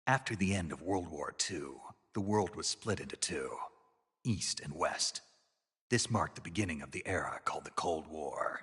After the end of World War II, the world was split into two, East and West. This marked the beginning of the era called the Cold War.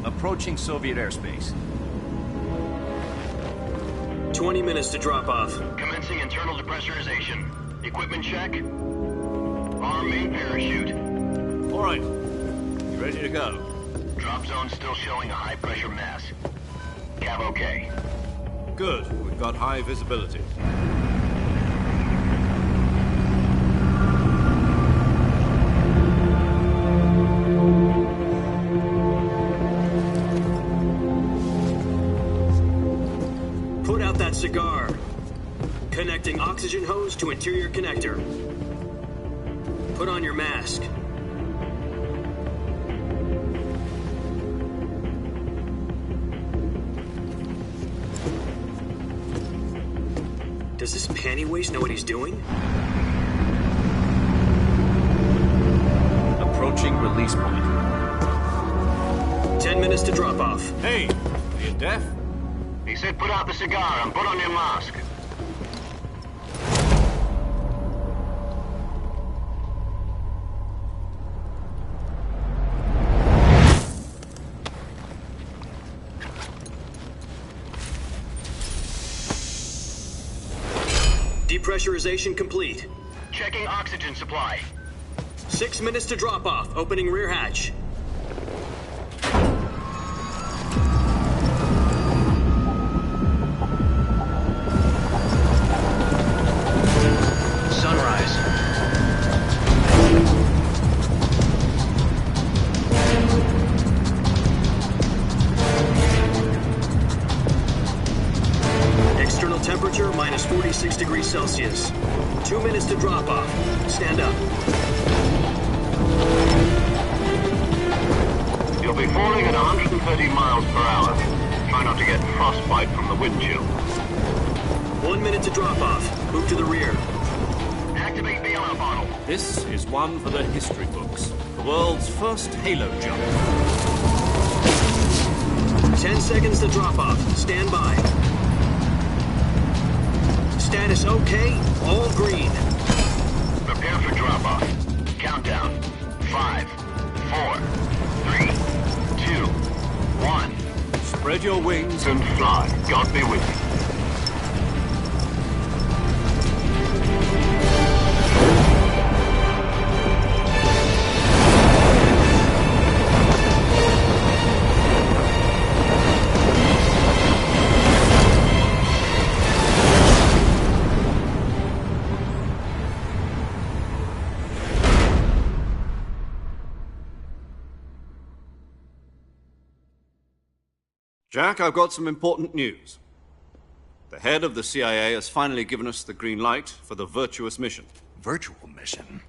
Approaching Soviet airspace. 20 minutes to drop off. Commencing internal depressurization. Equipment check. Arm main parachute. All right. You ready to go? Drop zone still showing a high pressure mass. Cav okay. Good. We've got high visibility. Cigar. Connecting oxygen hose to interior connector. Put on your mask. Does this panty waste know what he's doing? Approaching release point. 10 minutes to drop off. Hey, are you deaf? He said put out the cigar and put on your mask. Depressurization complete. Checking oxygen supply. 6 minutes to drop off. Opening rear hatch. Temperature minus 46 degrees Celsius. 2 minutes to drop off. Stand up. You'll be falling at 130 miles per hour. Try not to get frostbite from the wind chill. 1 minute to drop off. Move to the rear. Activate bailout bottle. This is one for the history books. The world's first halo jump. 10 seconds to drop off. Stand by. Status okay, all green. Prepare for drop-off. Countdown. 5, 4, 3, 2, 1. Spread your wings And fly. God be with you. Jack, I've got some important news. The head of the CIA has finally given us the green light for the Virtuous mission. Virtual mission?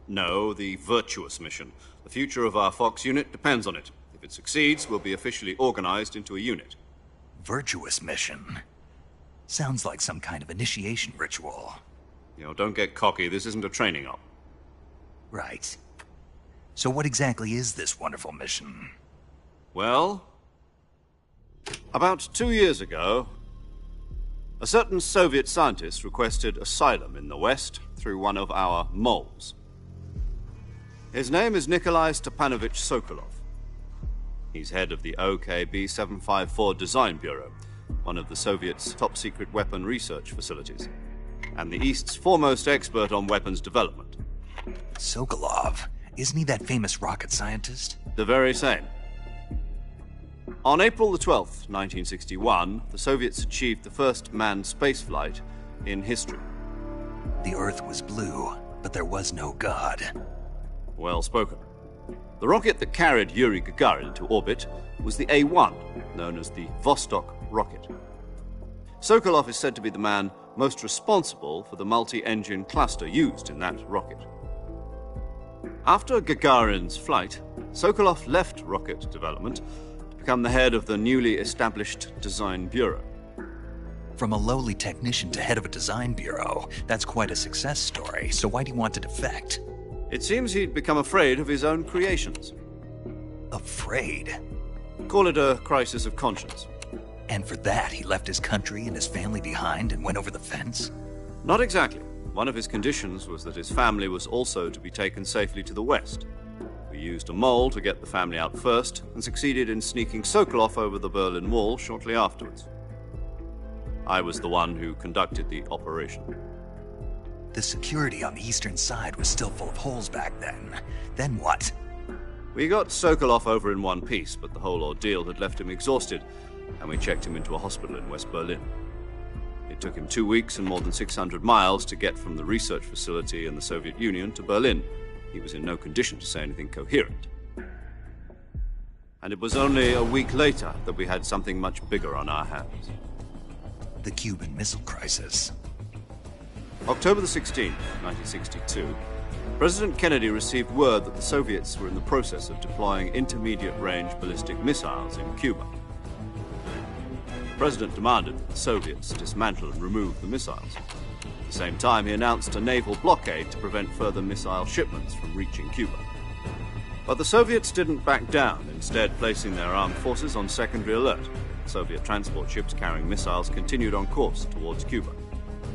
No, the Virtuous mission. The future of our Fox unit depends on it. If it succeeds, we'll be officially organized into a unit. Virtuous mission? Sounds like some kind of initiation ritual. You know, don't get cocky. This isn't a training op. Right. So what exactly is this wonderful mission? Well, about 2 years ago, a certain Soviet scientist requested asylum in the West through one of our moles. His name is Nikolai Stepanovich Sokolov. He's head of the OKB-754 Design Bureau, one of the Soviets' top-secret weapon research facilities, and the East's foremost expert on weapons development. Sokolov? Isn't he that famous rocket scientist? The very same. On April the 12th, 1961, the Soviets achieved the first manned spaceflight in history. The Earth was blue, but there was no God. Well spoken. The rocket that carried Yuri Gagarin to orbit was the A-1, known as the Vostok rocket. Sokolov is said to be the man most responsible for the multi-engine cluster used in that rocket. After Gagarin's flight, Sokolov left rocket development to become the head of the newly established Design Bureau. From a lowly technician to head of a design bureau, that's quite a success story, so why do you want to defect? It seems he'd become afraid of his own creations. Afraid? Call it a crisis of conscience. And for that, he left his country and his family behind and went over the fence? Not exactly. One of his conditions was that his family was also to be taken safely to the west. We used a mole to get the family out first and succeeded in sneaking Sokolov over the Berlin Wall shortly afterwards. I was the one who conducted the operation. The security on the eastern side was still full of holes back then. Then what? We got Sokolov over in one piece, but the whole ordeal had left him exhausted, and we checked him into a hospital in West Berlin. It took him 2 weeks and more than 600 miles to get from the research facility in the Soviet Union to Berlin. He was in no condition to say anything coherent. And it was only a week later that we had something much bigger on our hands. The Cuban Missile Crisis. October the 16th, 1962, President Kennedy received word that the Soviets were in the process of deploying intermediate-range ballistic missiles in Cuba. The President demanded that the Soviets dismantle and remove the missiles. At the same time, he announced a naval blockade to prevent further missile shipments from reaching Cuba. But the Soviets didn't back down, instead placing their armed forces on secondary alert. Soviet transport ships carrying missiles continued on course towards Cuba.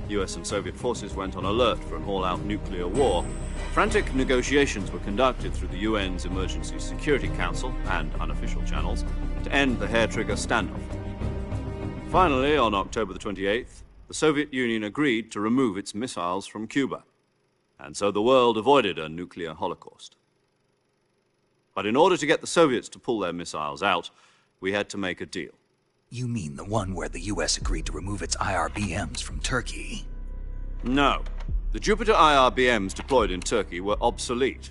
US and Soviet forces went on alert for an all-out nuclear war. Frantic negotiations were conducted through the UN's Emergency Security Council and unofficial channels to end the hair-trigger standoff. Finally, on October the 28th, the Soviet Union agreed to remove its missiles from Cuba, and so the world avoided a nuclear holocaust. But in order to get the Soviets to pull their missiles out, we had to make a deal. You mean the one where the US agreed to remove its IRBMs from Turkey? No. The Jupiter IRBMs deployed in Turkey were obsolete,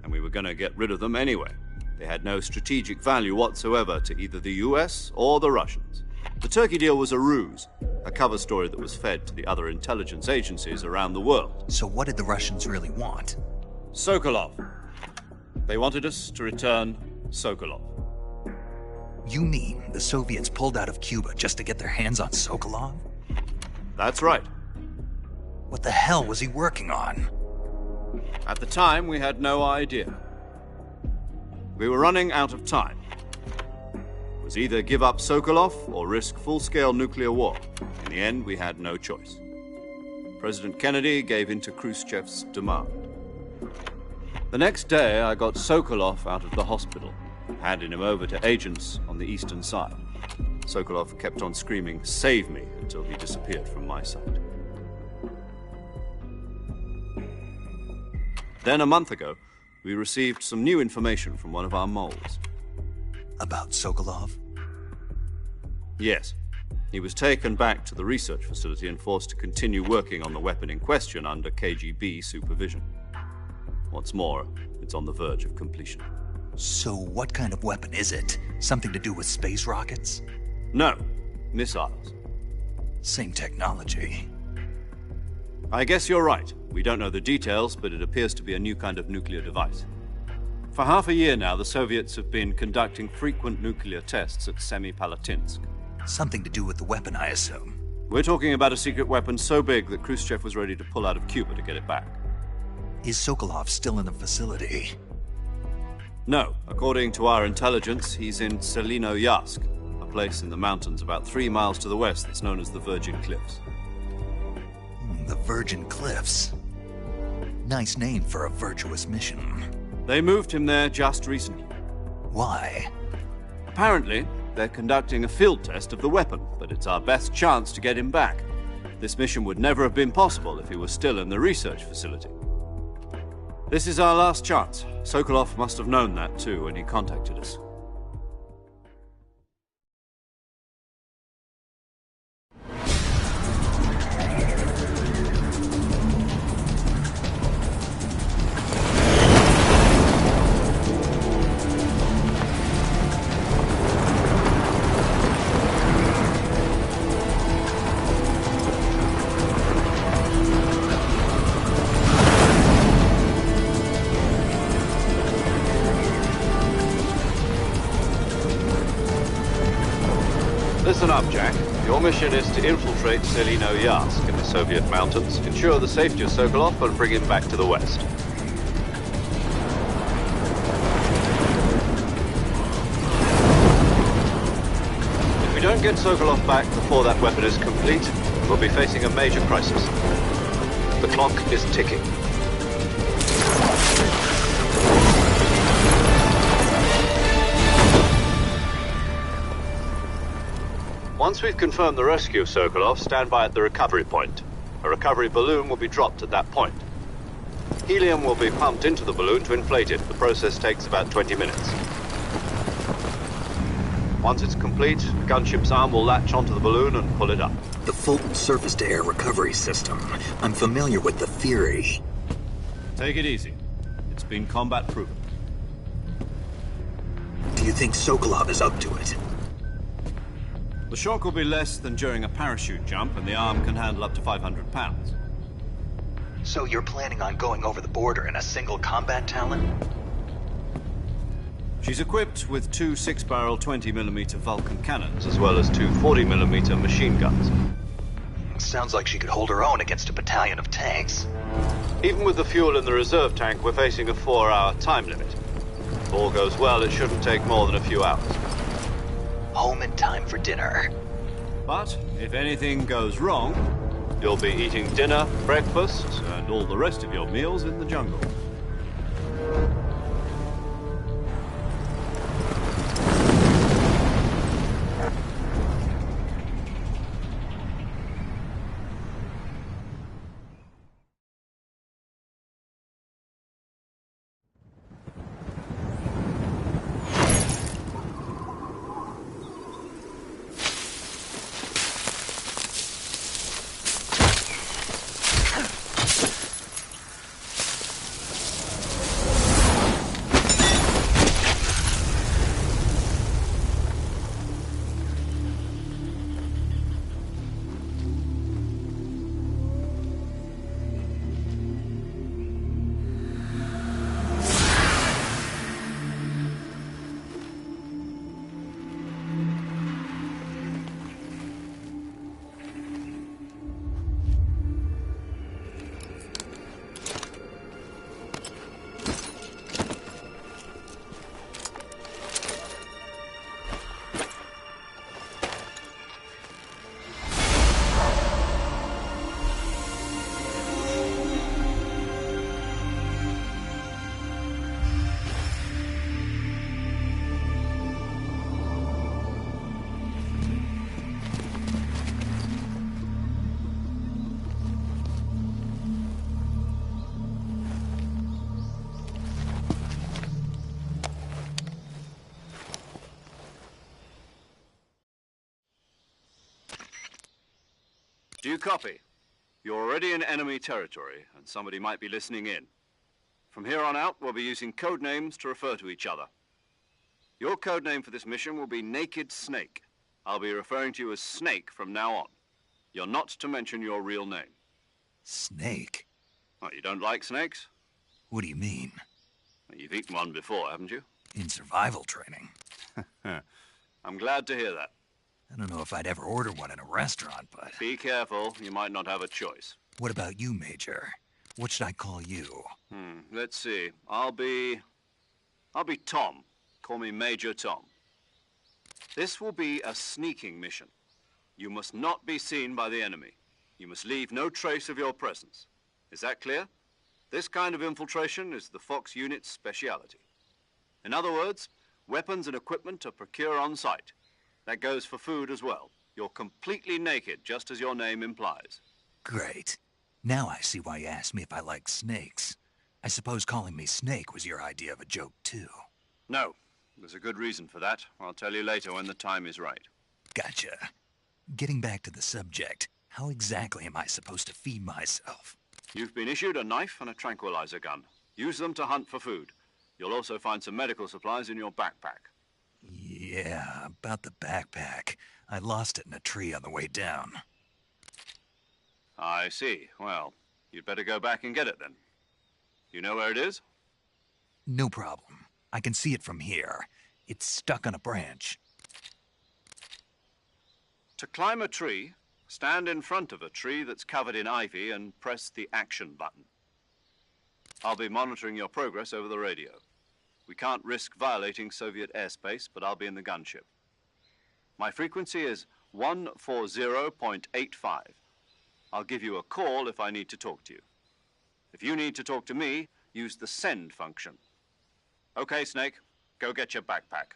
and we were going to get rid of them anyway. They had no strategic value whatsoever to either the US or the Russians. The Turkey deal was a ruse, a cover story that was fed to the other intelligence agencies around the world. So what did the Russians really want? Sokolov. They wanted us to return Sokolov. You mean the Soviets pulled out of Cuba just to get their hands on Sokolov? That's right. What the hell was he working on? At the time, we had no idea. We were running out of time. It was either give up Sokolov or risk full-scale nuclear war. In the end, we had no choice. President Kennedy gave in to Khrushchev's demand. The next day, I got Sokolov out of the hospital, handing him over to agents on the eastern side. Sokolov kept on screaming, "Save me," until he disappeared from my sight. Then, a month ago, we received some new information from one of our moles. About Sokolov? Yes. He was taken back to the research facility and forced to continue working on the weapon in question under KGB supervision. What's more, it's on the verge of completion. So what kind of weapon is it? Something to do with space rockets? No, missiles. Same technology. I guess you're right. We don't know the details, but it appears to be a new kind of nuclear device. For half a year now, the Soviets have been conducting frequent nuclear tests at Semipalatinsk. Something to do with the weapon, I assume. We're talking about a secret weapon so big that Khrushchev was ready to pull out of Cuba to get it back. Is Sokolov still in the facility? No. According to our intelligence, he's in Selinoyarsk, a place in the mountains about 3 miles to the west that's known as the Virgin Cliffs. The Virgin Cliffs. Nice name for a virtuous mission. They moved him there just recently. Why? Apparently, they're conducting a field test of the weapon, but it's our best chance to get him back. This mission would never have been possible if he was still in the research facility. This is our last chance. Sokolov must have known that too when he contacted us. up, Jack. Your mission is to infiltrate Selino Yask in the Soviet mountains, ensure the safety of Sokolov, and bring him back to the West. If we don't get Sokolov back before that weapon is complete, we'll be facing a major crisis. The clock is ticking. Once we've confirmed the rescue of Sokolov, stand by at the recovery point. A recovery balloon will be dropped at that point. Helium will be pumped into the balloon to inflate it. The process takes about 20 minutes. Once it's complete, the gunship's arm will latch onto the balloon and pull it up. The Fulton surface-to-air recovery system. I'm familiar with the theory. Take it easy. It's been combat-proven. Do you think Sokolov is up to it? The shock will be less than during a parachute jump, and the arm can handle up to 500 pounds. So you're planning on going over the border in a single combat Talon? She's equipped with two 6-barrel 20mm Vulcan cannons, as well as two 40mm machine guns. Sounds like she could hold her own against a battalion of tanks. Even with the fuel in the reserve tank, we're facing a 4-hour time limit. If all goes well, it shouldn't take more than a few hours. Home in time for dinner. But if anything goes wrong, you'll be eating dinner, breakfast, and all the rest of your meals in the jungle. Do you copy? You're already in enemy territory, and somebody might be listening in. From here on out, we'll be using code names to refer to each other. Your code name for this mission will be Naked Snake. I'll be referring to you as Snake from now on. You're not to mention your real name. Snake? What, you don't like snakes? What do you mean? Well, you've eaten one before, haven't you? In survival training. I'm glad to hear that. I don't know if I'd ever order one in a restaurant, but... Be careful, you might not have a choice. What about you, Major? What should I call you? Let's see. I'll be Tom. Call me Major Tom. This will be a sneaking mission. You must not be seen by the enemy. You must leave no trace of your presence. Is that clear? This kind of infiltration is the Fox unit's speciality. In other words, weapons and equipment are procured on site. That goes for food as well. You're completely naked, just as your name implies. Great. Now I see why you asked me if I like snakes. I suppose calling me Snake was your idea of a joke, too. No. There's a good reason for that. I'll tell you later when the time is right. Gotcha. Getting back to the subject, how exactly am I supposed to feed myself? You've been issued a knife and a tranquilizer gun. Use them to hunt for food. You'll also find some medical supplies in your backpack. Yeah, about the backpack. I lost it in a tree on the way down. I see. Well, you'd better go back and get it then. You know where it is? No problem. I can see it from here. It's stuck on a branch. To climb a tree, stand in front of a tree that's covered in ivy and press the action button. I'll be monitoring your progress over the radio. We can't risk violating Soviet airspace, but I'll be in the gunship. My frequency is 140.85. I'll give you a call if I need to talk to you. If you need to talk to me, use the send function. Okay, Snake, go get your backpack.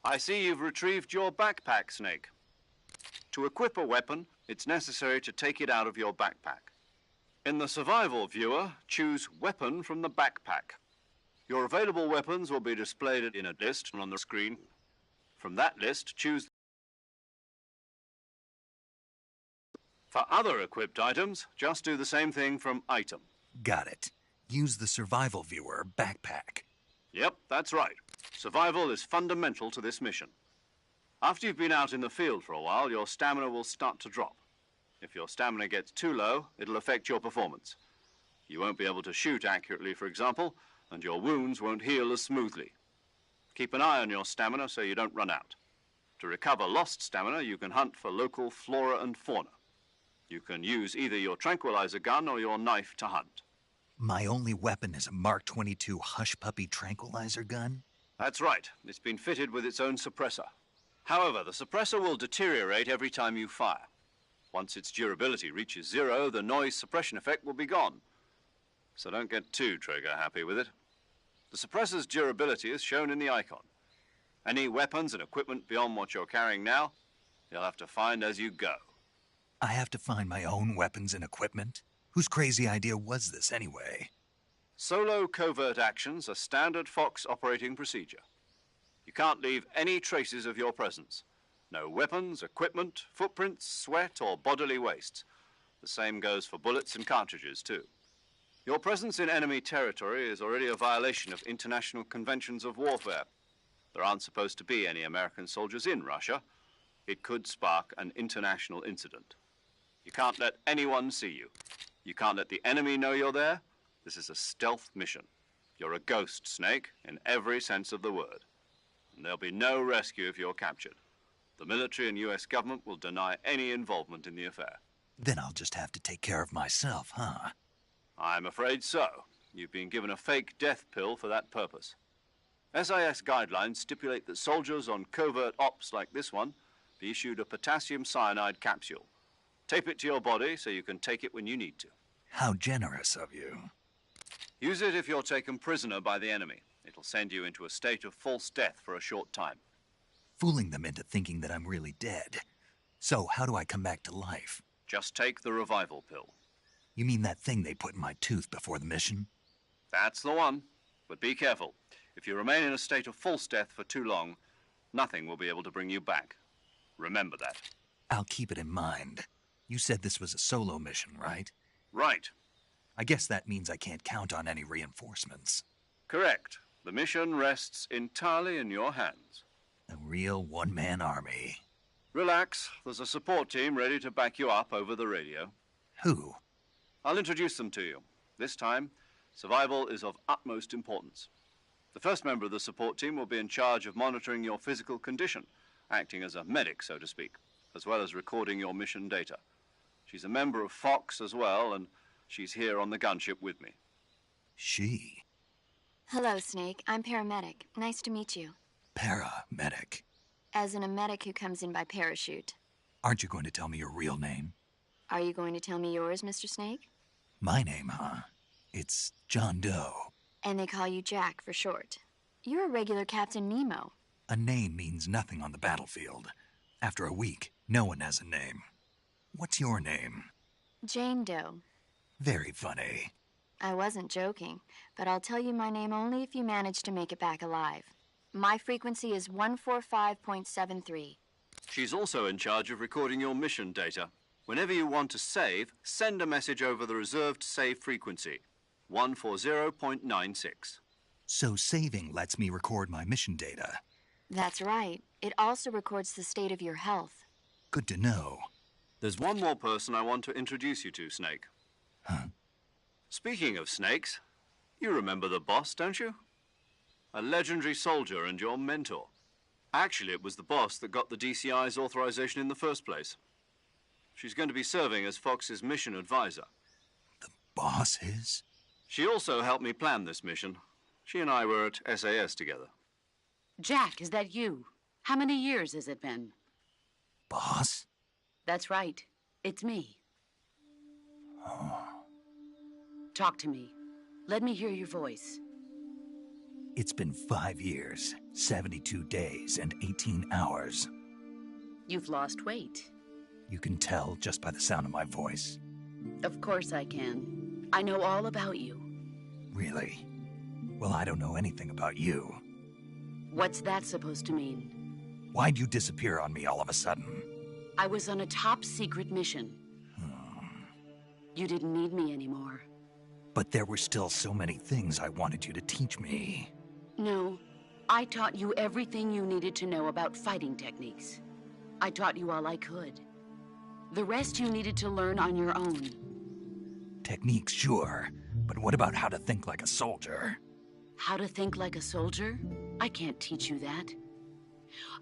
I see you've retrieved your backpack, Snake. To equip a weapon, it's necessary to take it out of your backpack. In the survival viewer, choose Weapon from the backpack. Your available weapons will be displayed in a list on the screen. From that list, choose. For other equipped items, just do the same thing from Item. Got it. Use the survival viewer backpack. Yep, that's right. Survival is fundamental to this mission. After you've been out in the field for a while, your stamina will start to drop. If your stamina gets too low, it'll affect your performance. You won't be able to shoot accurately, for example, and your wounds won't heal as smoothly. Keep an eye on your stamina so you don't run out. To recover lost stamina, you can hunt for local flora and fauna. You can use either your tranquilizer gun or your knife to hunt. My only weapon is a Mark 22 Hush Puppy tranquilizer gun? That's right. It's been fitted with its own suppressor. However, the suppressor will deteriorate every time you fire. Once its durability reaches 0, the noise suppression effect will be gone. So don't get too trigger happy with it. The suppressor's durability is shown in the icon. Any weapons and equipment beyond what you're carrying now, you'll have to find as you go. I have to find my own weapons and equipment? Whose crazy idea was this anyway? Solo covert actions are standard Fox operating procedure. You can't leave any traces of your presence. No weapons, equipment, footprints, sweat, or bodily waste. The same goes for bullets and cartridges, too. Your presence in enemy territory is already a violation of international conventions of warfare. There aren't supposed to be any American soldiers in Russia. It could spark an international incident. You can't let anyone see you. You can't let the enemy know you're there. This is a stealth mission. You're a ghost, Snake, in every sense of the word. And there'll be no rescue if you're captured. The military and US government will deny any involvement in the affair. Then I'll just have to take care of myself, huh? I'm afraid so. You've been given a fake death pill for that purpose. SIS guidelines stipulate that soldiers on covert ops like this one be issued a potassium cyanide capsule. Tape it to your body so you can take it when you need to. How generous of you. Use it if you're taken prisoner by the enemy. It'll send you into a state of false death for a short time. Fooling them into thinking that I'm really dead. So how do I come back to life? Just take the revival pill. You mean that thing they put in my tooth before the mission? That's the one. But be careful. If you remain in a state of false death for too long, nothing will be able to bring you back. Remember that. I'll keep it in mind. You said this was a solo mission, right? Right. I guess that means I can't count on any reinforcements. Correct. The mission rests entirely in your hands. A real one-man army. Relax. There's a support team ready to back you up over the radio. Who? I'll introduce them to you. This time, survival is of utmost importance. The first member of the support team will be in charge of monitoring your physical condition, acting as a medic, so to speak, as well as recording your mission data. She's a member of Fox as well, and she's here on the gunship with me. She? Hello, Snake. I'm paramedic. Nice to meet you. Paramedic. As in a medic who comes in by parachute. Aren't you going to tell me your real name? Are you going to tell me yours, Mr. Snake? My name, huh? It's John Doe. And they call you Jack for short. You're a regular Captain Nemo. A name means nothing on the battlefield. After a week, no one has a name. What's your name? Jane Doe. Very funny. I wasn't joking, but I'll tell you my name only if you manage to make it back alive. My frequency is 145.73. She's also in charge of recording your mission data. Whenever you want to save, send a message over the reserved save frequency, 140.96. So saving lets me record my mission data. That's right. It also records the state of your health. Good to know. There's one more person I want to introduce you to, Snake. Huh? Speaking of snakes, you remember the boss, don't you? A legendary soldier and your mentor. Actually, it was the boss that got the DCI's authorization in the first place. She's going to be serving as Fox's mission advisor. The boss is? She also helped me plan this mission. She and I were at SAS together. Jack, is that you? How many years has it been? Boss? That's right. It's me. Oh. Talk to me. Let me hear your voice. It's been 5 years, 72 days, and 18 hours. You've lost weight. You can tell just by the sound of my voice. Of course I can. I know all about you. Really? Well, I don't know anything about you. What's that supposed to mean? Why'd you disappear on me all of a sudden? I was on a top-secret mission. You didn't need me anymore. But there were still so many things I wanted you to teach me. No, I taught you everything you needed to know about fighting techniques. I taught you all I could. The rest you needed to learn on your own. Techniques, sure. But what about how to think like a soldier? How to think like a soldier? I can't teach you that.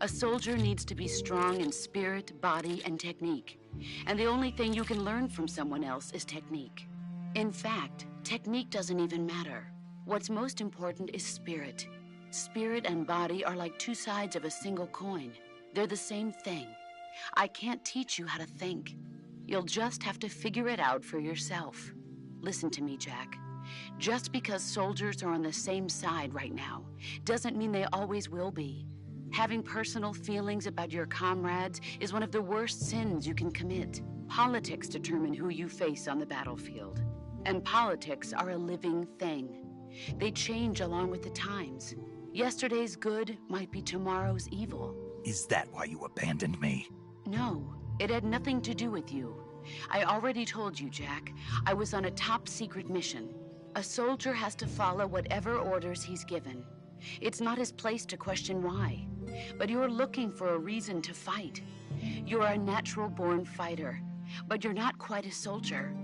A soldier needs to be strong in spirit, body, and technique. And the only thing you can learn from someone else is technique. In fact, technique doesn't even matter. What's most important is spirit. Spirit and body are like two sides of a single coin. They're the same thing. I can't teach you how to think. You'll just have to figure it out for yourself. Listen to me, Jack. Just because soldiers are on the same side right now doesn't mean they always will be. Having personal feelings about your comrades is one of the worst sins you can commit. Politics determine who you face on the battlefield. And politics are a living thing. They change along with the times. Yesterday's good might be tomorrow's evil. Is that why you abandoned me? No, it had nothing to do with you. I already told you, Jack. I was on a top-secret mission. A soldier has to follow whatever orders he's given. It's not his place to question why. But you're looking for a reason to fight. You're a natural-born fighter, but you're not quite a soldier.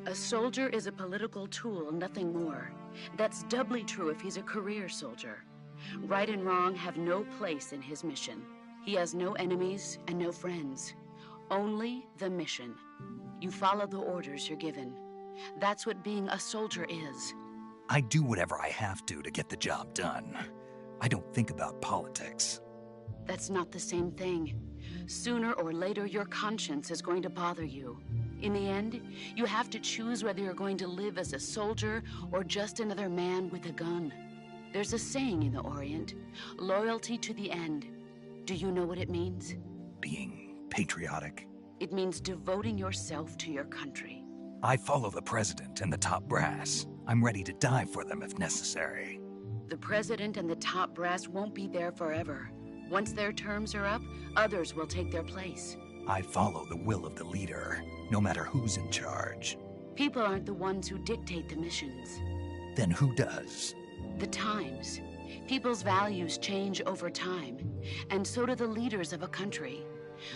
A soldier is a political tool, nothing more. That's doubly true if he's a career soldier. Right and wrong have no place in his mission. He has no enemies and no friends. Only the mission. You follow the orders you're given. That's what being a soldier is. I do whatever I have to get the job done. I don't think about politics. That's not the same thing. Sooner or later, your conscience is going to bother you. In the end, you have to choose whether you're going to live as a soldier or just another man with a gun. There's a saying in the Orient, loyalty to the end. Do you know what it means? Being patriotic. It means devoting yourself to your country. I follow the president and the top brass. I'm ready to die for them if necessary. The president and the top brass won't be there forever. Once their terms are up, others will take their place. I follow the will of the leader, no matter who's in charge. People aren't the ones who dictate the missions. Then who does? The times. People's values change over time, and so do the leaders of a country.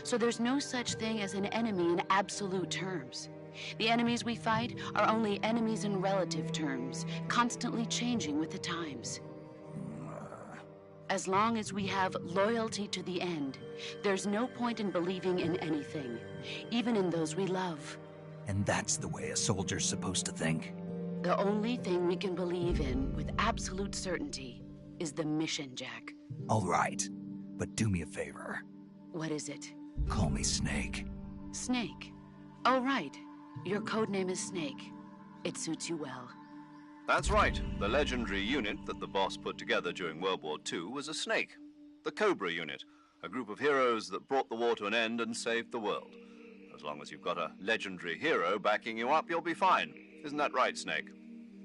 So there's no such thing as an enemy in absolute terms. The enemies we fight are only enemies in relative terms, constantly changing with the times. As long as we have loyalty to the end, there's no point in believing in anything, even in those we love. And that's the way a soldier's supposed to think? The only thing we can believe in with absolute certainty is the mission, Jack. All right, but do me a favor. What is it? Call me Snake. Snake. Oh, right. Your codename is Snake. It suits you well. That's right. The legendary unit that the boss put together during World War II was a snake. The Cobra unit, a group of heroes that brought the war to an end and saved the world. As long as you've got a legendary hero backing you up, you'll be fine. Isn't that right, Snake?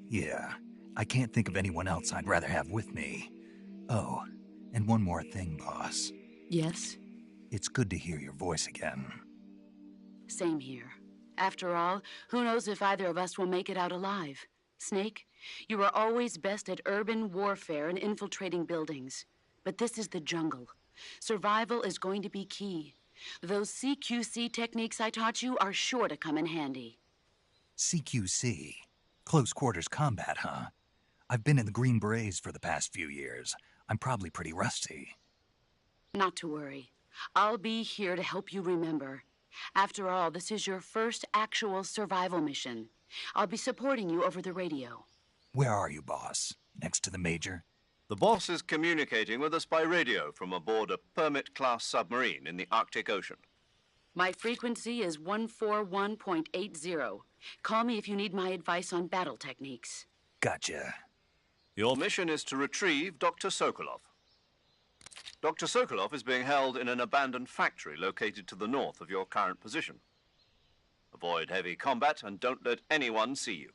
Yeah, I can't think of anyone else I'd rather have with me. Oh, and one more thing, boss. Yes? It's good to hear your voice again. Same here. After all, who knows if either of us will make it out alive? Snake, you are always best at urban warfare and infiltrating buildings. But this is the jungle. Survival is going to be key. Those CQC techniques I taught you are sure to come in handy. CQC? Close quarters combat, huh? I've been in the Green Berets for the past few years. I'm probably pretty rusty. Not to worry. I'll be here to help you remember. After all, this is your first actual survival mission. I'll be supporting you over the radio. Where are you, boss? Next to the Major? The boss is communicating with us by radio from aboard a Permit-class submarine in the Arctic Ocean. My frequency is 141.80. Call me if you need my advice on battle techniques. Gotcha. Your mission is to retrieve Dr. Sokolov. Dr. Sokolov is being held in an abandoned factory located to the north of your current position. Avoid heavy combat and don't let anyone see you.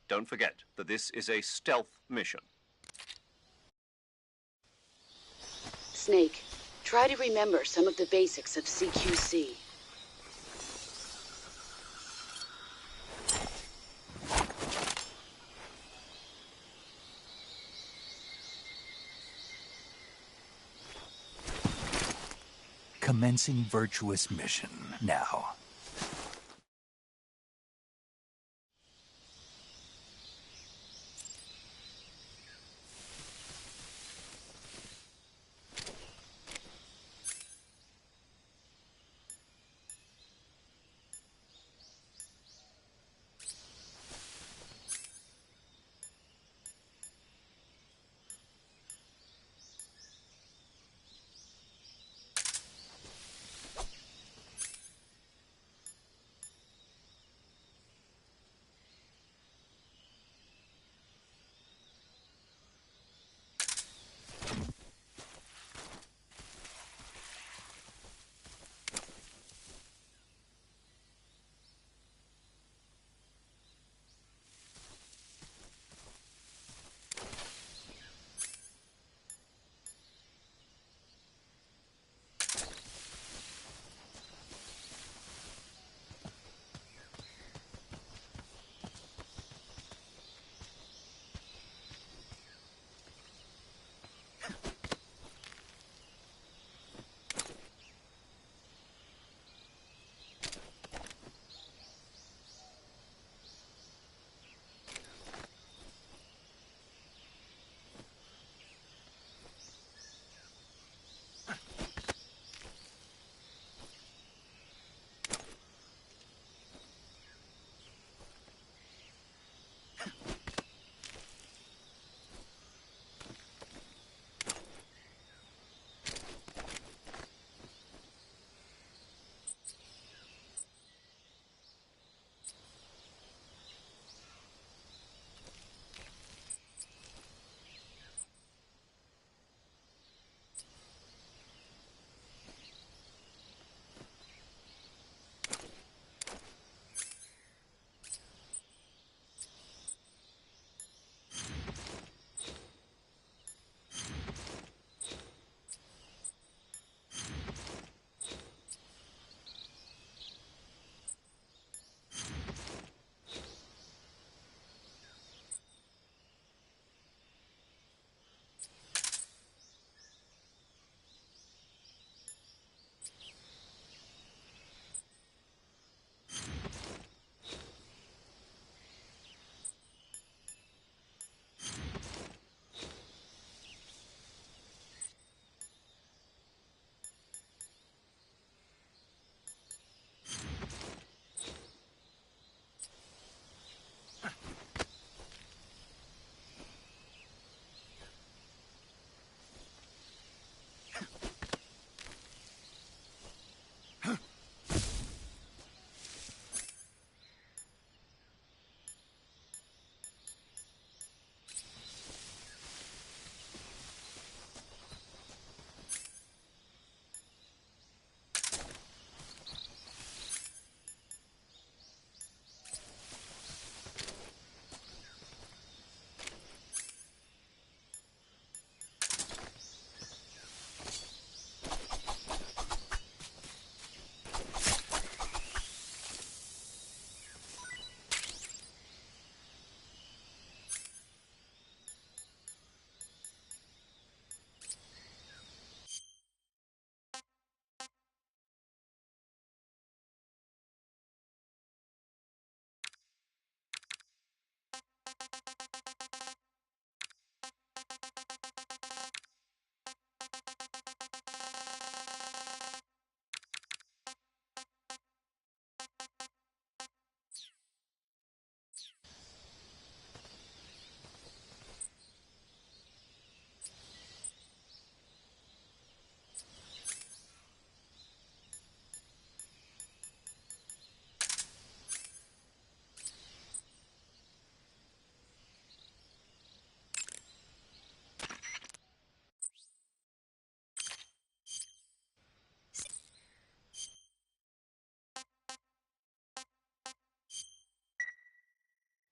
Don't forget that this is a stealth mission. Snake, try to remember some of the basics of CQC. Commencing virtuous mission now.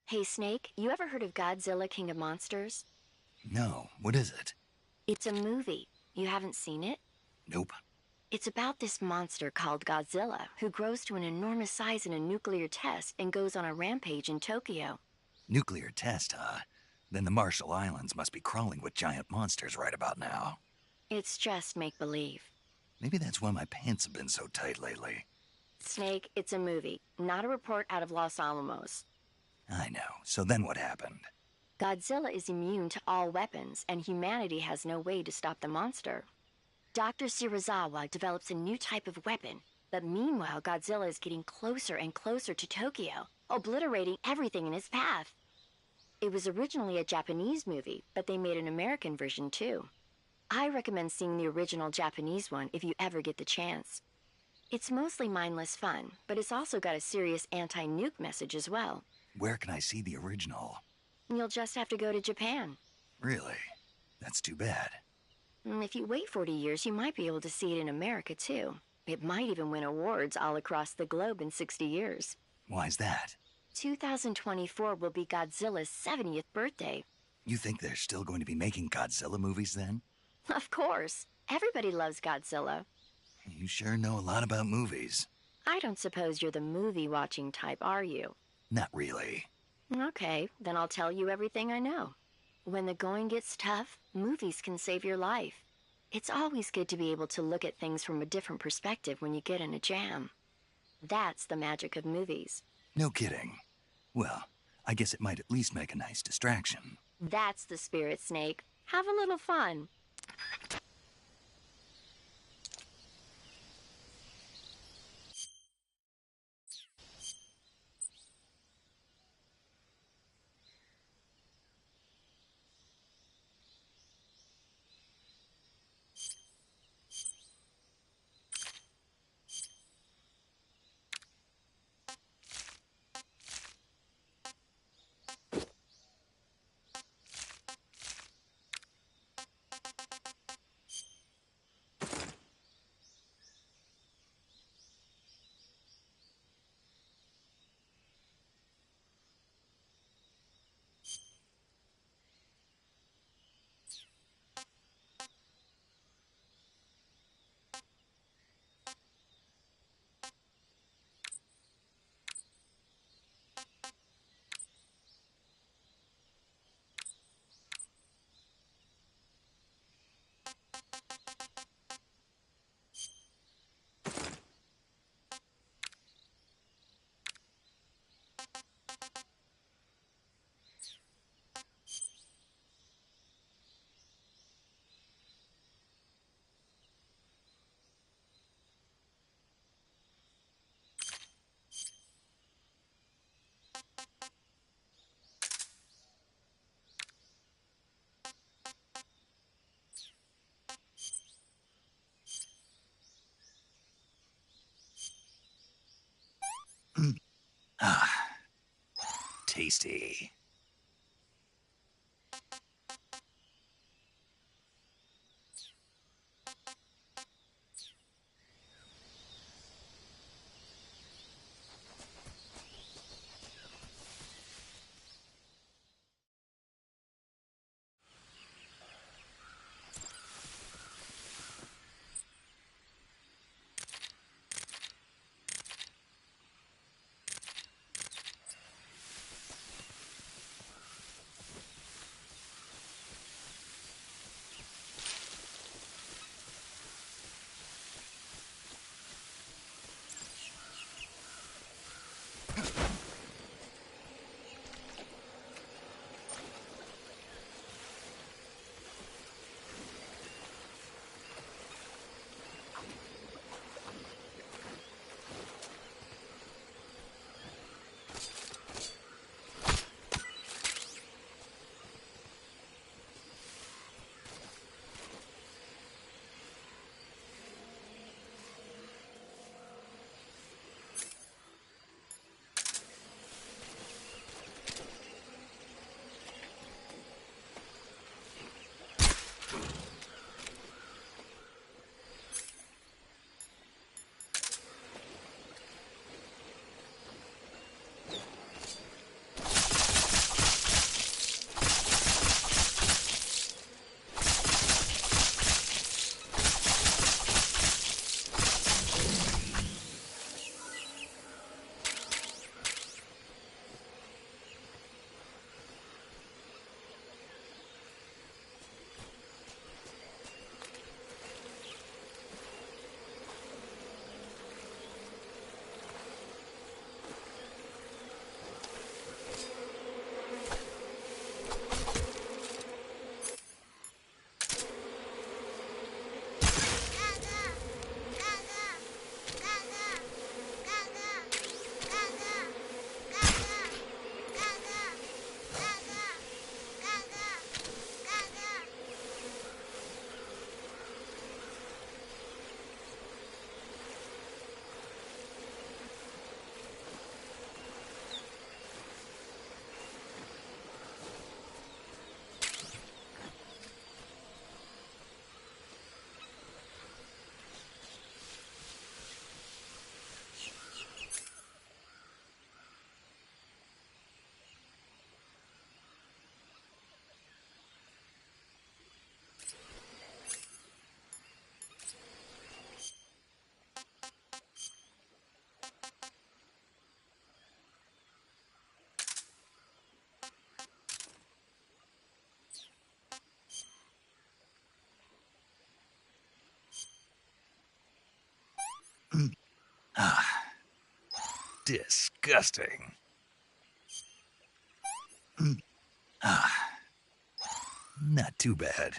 Hey, Snake, you ever heard of Godzilla King of Monsters? No, what is it? It's a movie. You haven't seen it? Nope. It's about this monster called Godzilla, who grows to an enormous size in a nuclear test and goes on a rampage in Tokyo. Nuclear test, huh? Then the Marshall Islands must be crawling with giant monsters right about now. It's just make-believe. Maybe that's why my pants have been so tight lately. Snake, it's a movie, not a report out of Los Alamos. I know. So then what happened? Godzilla is immune to all weapons, and humanity has no way to stop the monster. Dr. Shirazawa develops a new type of weapon, but meanwhile Godzilla is getting closer and closer to Tokyo, obliterating everything in his path. It was originally a Japanese movie, but they made an American version too. I recommend seeing the original Japanese one if you ever get the chance. It's mostly mindless fun, but it's also got a serious anti-nuke message as well. Where can I see the original? You'll just have to go to Japan. Really? That's too bad. If you wait 40 years, you might be able to see it in America, too. It might even win awards all across the globe in 60 years. Why's that? 2024 will be Godzilla's 70th birthday. You think they're still going to be making Godzilla movies then? Of course. Everybody loves Godzilla. You sure know a lot about movies. I don't suppose you're the movie-watching type, are you? Not really. Okay, then I'll tell you everything I know. When the going gets tough, movies can save your life. It's always good to be able to look at things from a different perspective when you get in a jam. That's the magic of movies. No kidding. Well, I guess it might at least make a nice distraction. That's the spirit, Snake. Have a little fun. Ah, tasty. Disgusting. Not too bad.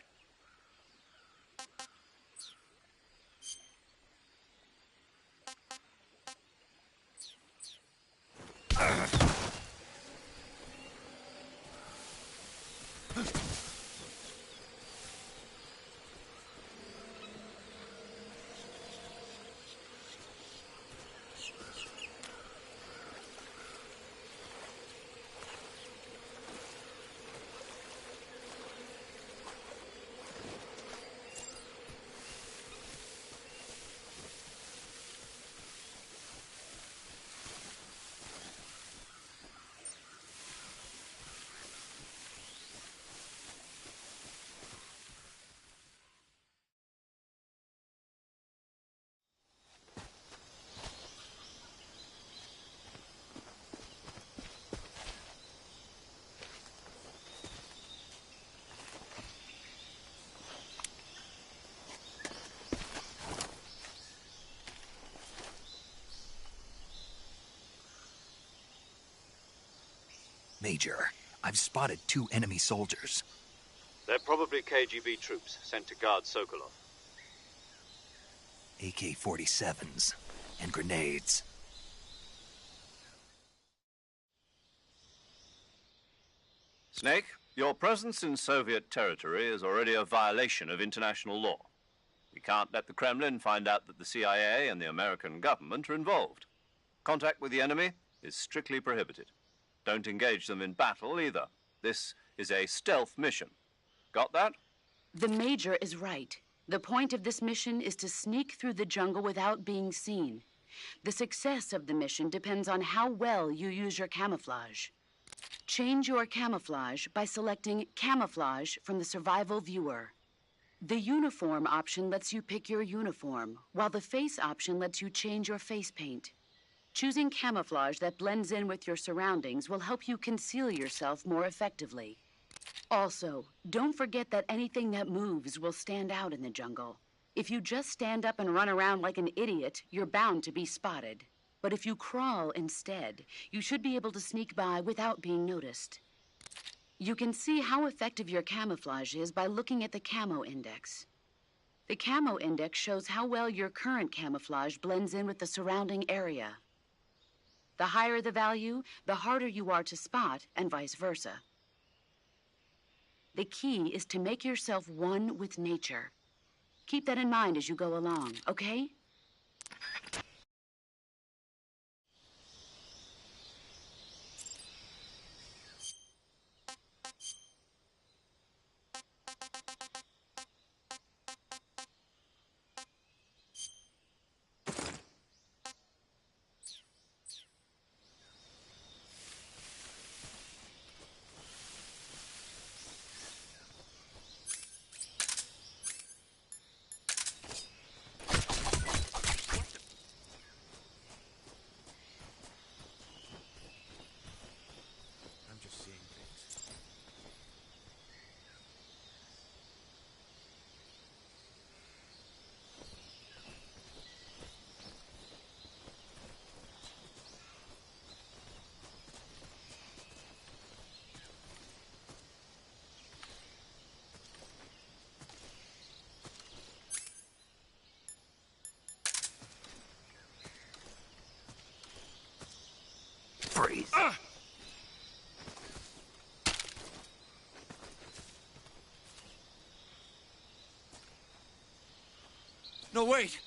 Major, I've spotted 2 enemy soldiers. They're probably KGB troops sent to guard Sokolov. AK-47s and grenades. Snake, your presence in Soviet territory is already a violation of international law. We can't let the Kremlin find out that the CIA and the American government are involved. Contact with the enemy is strictly prohibited. Don't engage them in battle either. This is a stealth mission. Got that? The Major is right. The point of this mission is to sneak through the jungle without being seen. The success of the mission depends on how well you use your camouflage. Change your camouflage by selecting Camouflage from the Survival Viewer. The Uniform option lets you pick your uniform, while the Face option lets you change your face paint. Choosing camouflage that blends in with your surroundings will help you conceal yourself more effectively. Also, don't forget that anything that moves will stand out in the jungle. If you just stand up and run around like an idiot, you're bound to be spotted. But if you crawl instead, you should be able to sneak by without being noticed. You can see how effective your camouflage is by looking at the Camo Index. The Camo Index shows how well your current camouflage blends in with the surrounding area. The higher the value, the harder you are to spot, and vice versa. The key is to make yourself one with nature. Keep that in mind as you go along, okay? I'm just seeing things. Freeze. No, wait!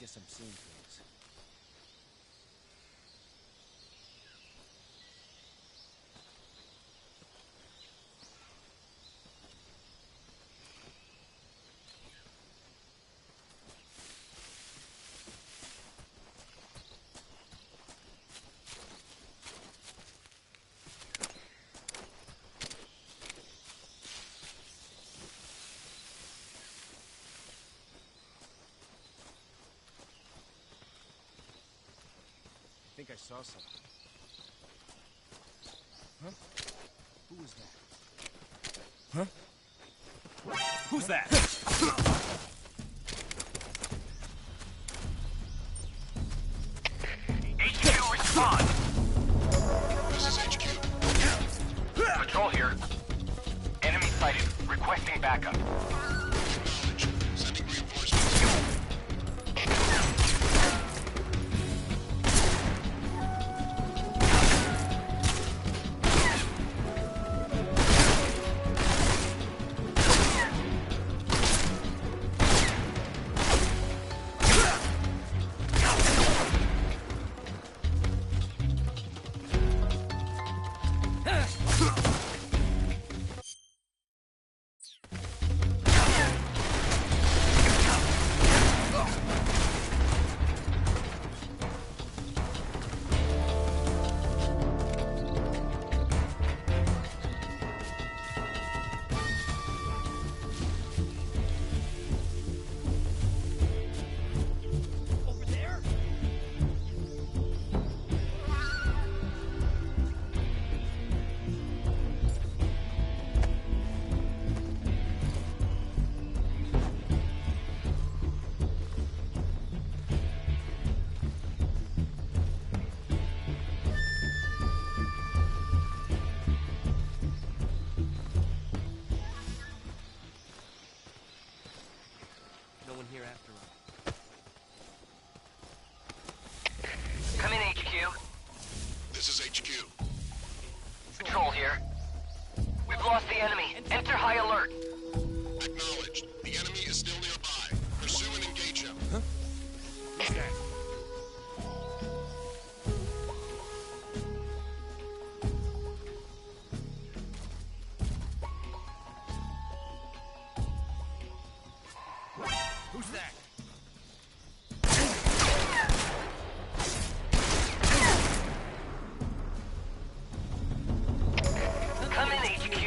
Guess I'm seeing things. I think I saw something. Huh? Who was that? Huh? Who's that? HQ, respond! This is HQ. Patrol here. Enemy sighted. Requesting backup. Acknowledge. Sending reinforcements. No one here after all. Come in, HQ. This is HQ. Patrol here. We've lost the enemy. Enter high alert. Acknowledged. The enemy is still nearby. Pursue and engage him. Who's that? Who's that? Come in, HQ.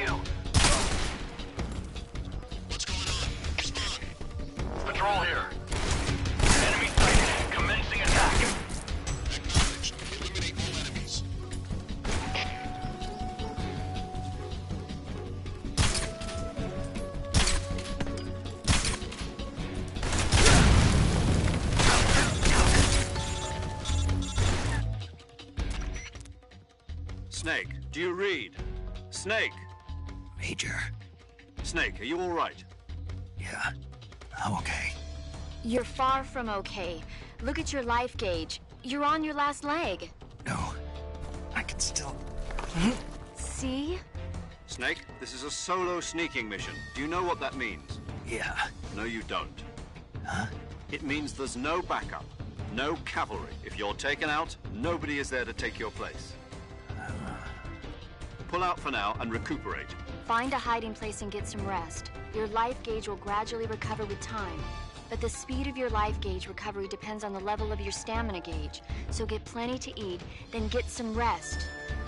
What's going on? Respond. Patrol here. Enemy sighted. Commencing attack. Acknowledged. Eliminate all enemies. Snake, do you read? Snake! Major. Snake, are you all right? Yeah, I'm okay. You're far from okay. Look at your life gauge. You're on your last leg. No, I can still... See? Snake, this is a solo sneaking mission. Do you know what that means? Yeah. No, you don't. Huh? It means there's no backup, no cavalry. If you're taken out, nobody is there to take your place. Pull out for now and recuperate. Find a hiding place and get some rest. Your life gauge will gradually recover with time. But the speed of your life gauge recovery depends on the level of your stamina gauge. So get plenty to eat, then get some rest.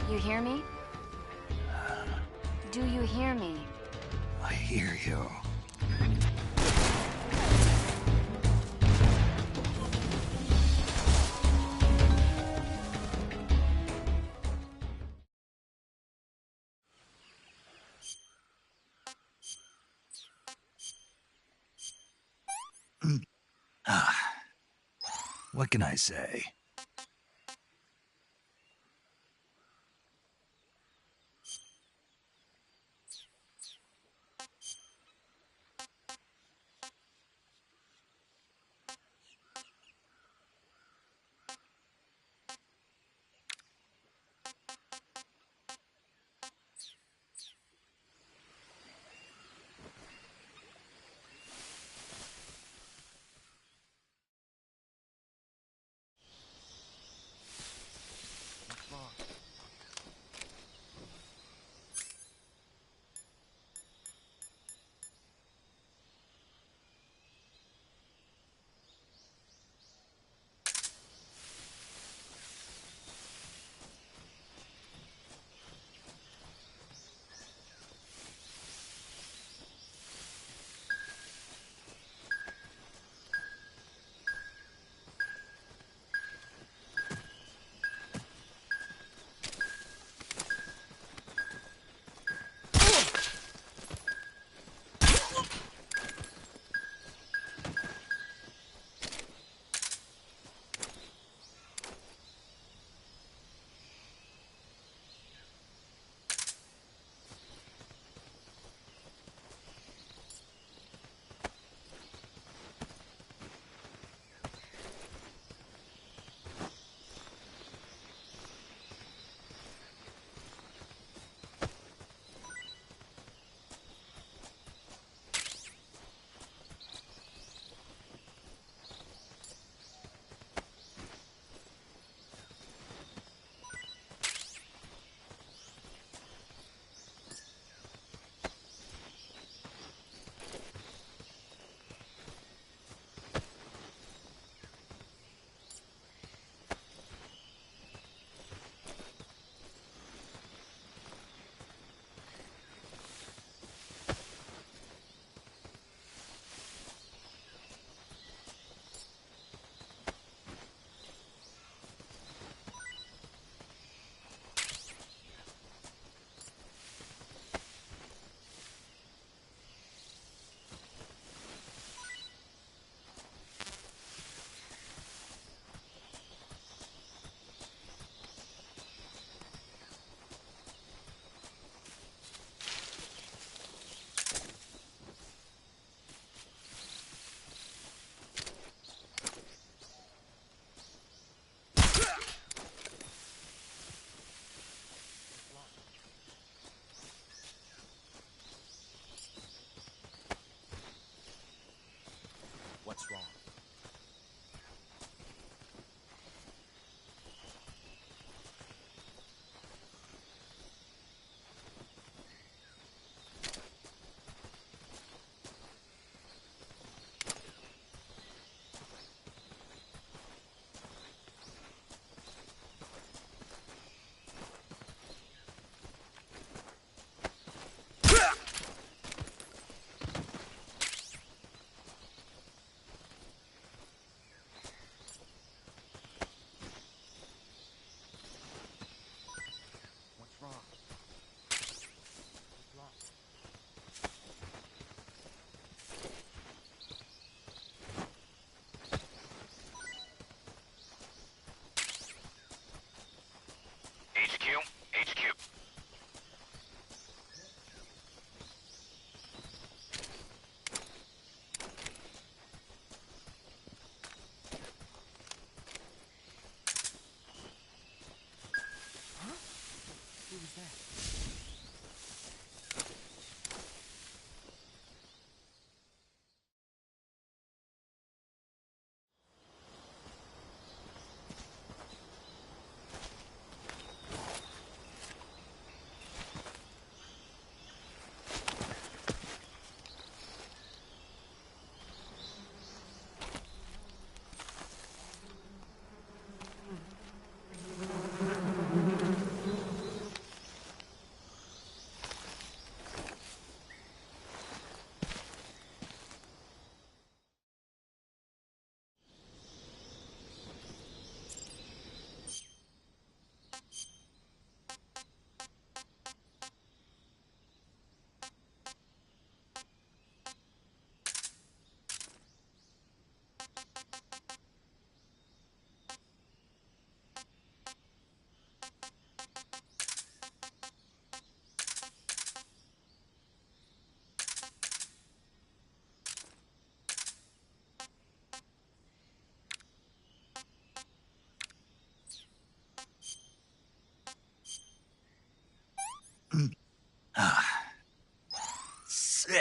You hear me? Do you hear me? I hear you. What can I say?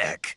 heck?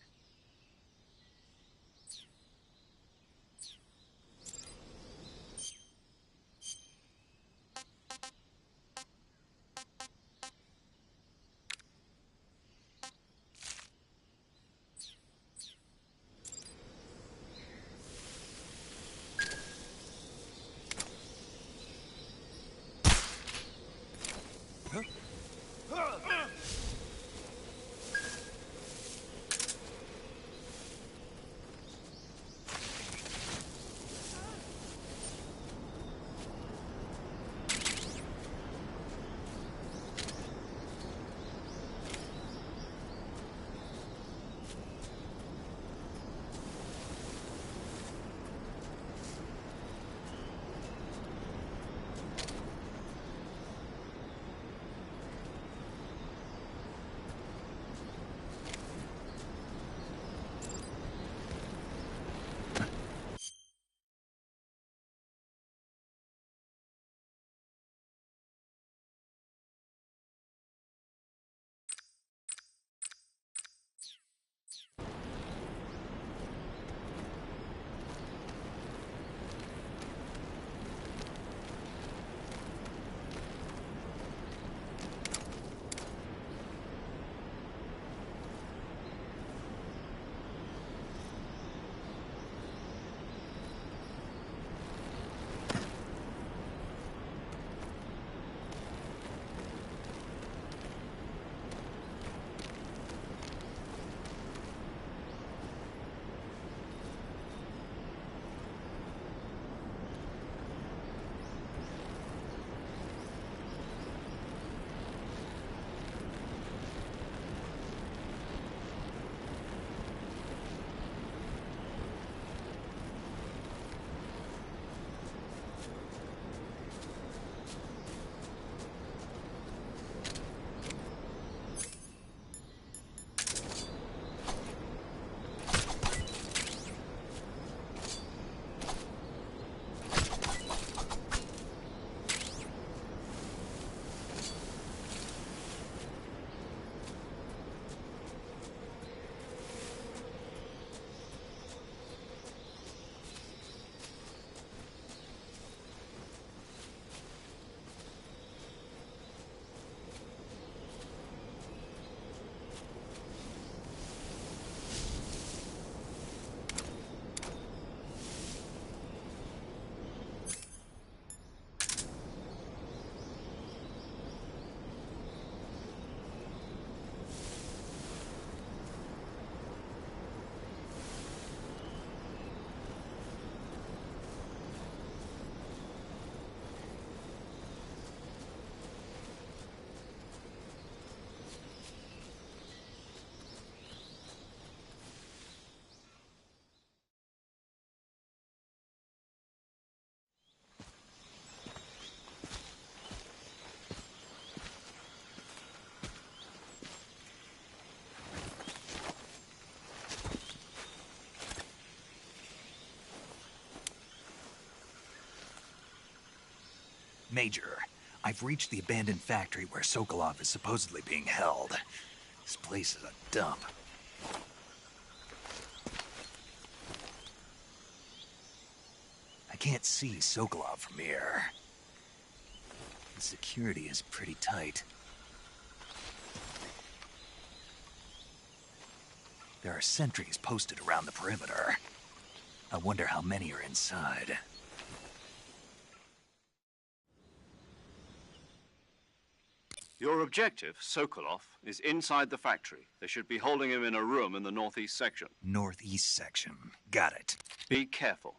Major, I've reached the abandoned factory where Sokolov is supposedly being held. This place is a dump. I can't see Sokolov from here. The security is pretty tight. There are sentries posted around the perimeter. I wonder how many are inside. Your objective, Sokolov, is inside the factory. They should be holding him in a room in the northeast section. Northeast section. Got it. Be careful.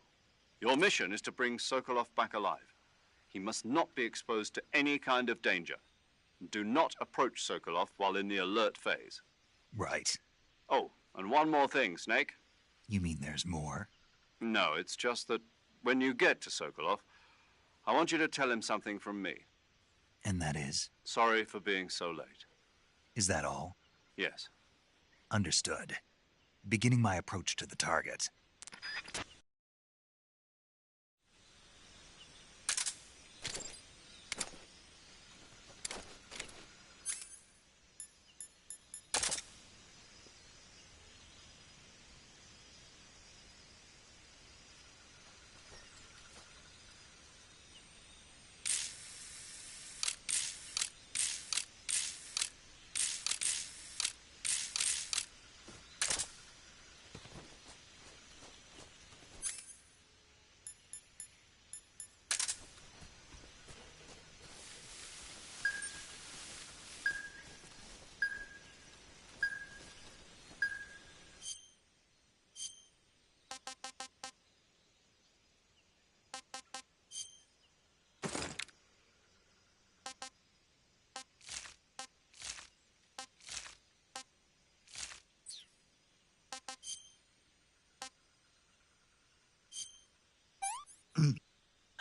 Your mission is to bring Sokolov back alive. He must not be exposed to any kind of danger. Do not approach Sokolov while in the alert phase. Right. Oh, and one more thing, Snake. You mean there's more? No, it's just that when you get to Sokolov, I want you to tell him something from me. And that is? Sorry for being so late. Is that all? Yes. Understood. Beginning my approach to the target.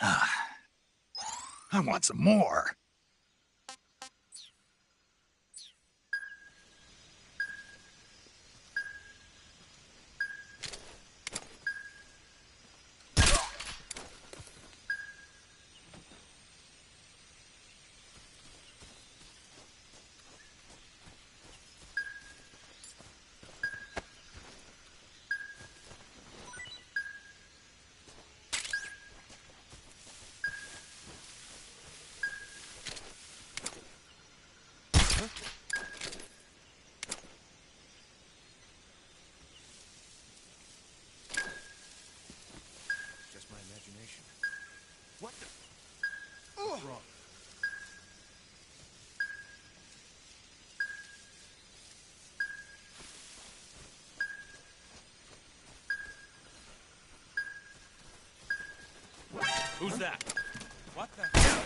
I want some more. Just my imagination. What the? What's wrong? Who's that? What the hell?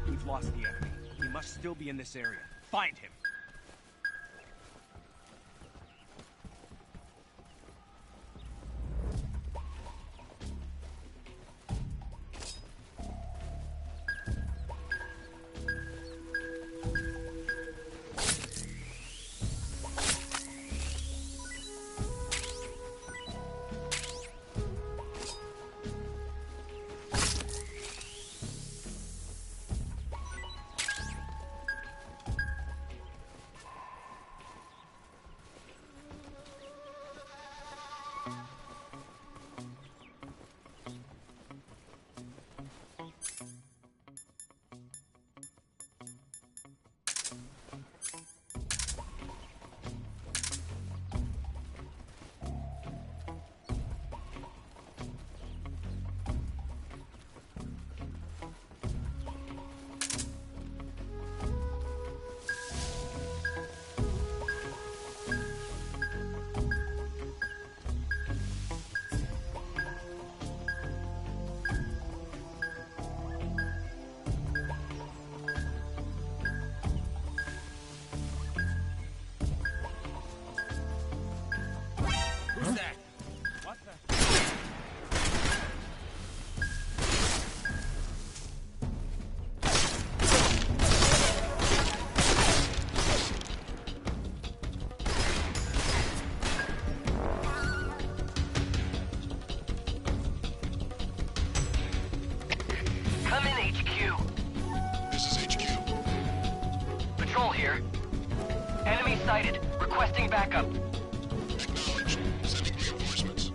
We've lost the enemy. He must still be in this area. Find him. Who's that? What the? Come in, HQ. This is HQ. Patrol here. Enemy sighted. Requesting backup. Acknowledged. Sending reinforcements.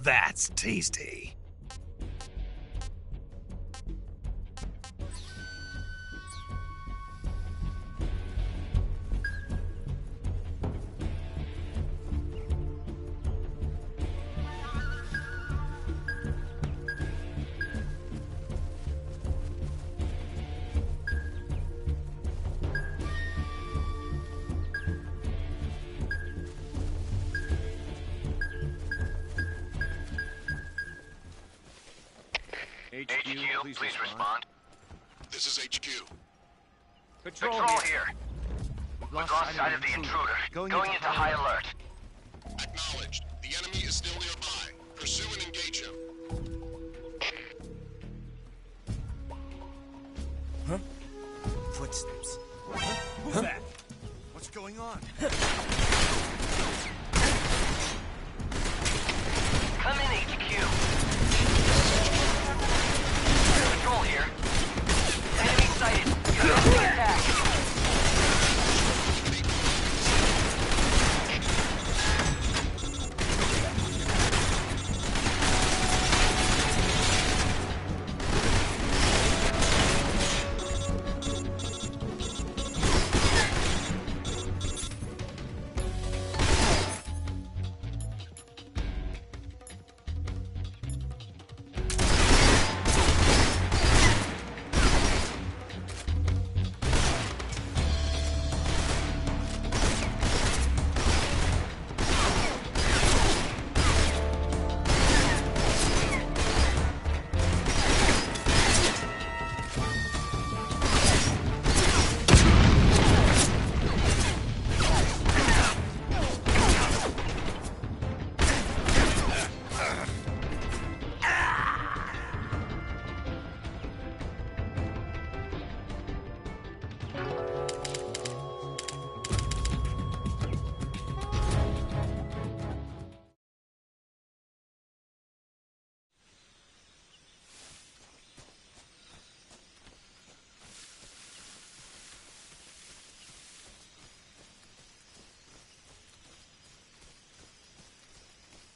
That's tasty. HQ, please respond. This is HQ. Patrol here. We've lost sight of the intruder. Going into high alert. Acknowledged. The enemy is still nearby. Pursue and engage him. Huh? Footsteps. Who's that? What's going on? Come in, HQ. Patrol here. Enemy sighted. You're under attack.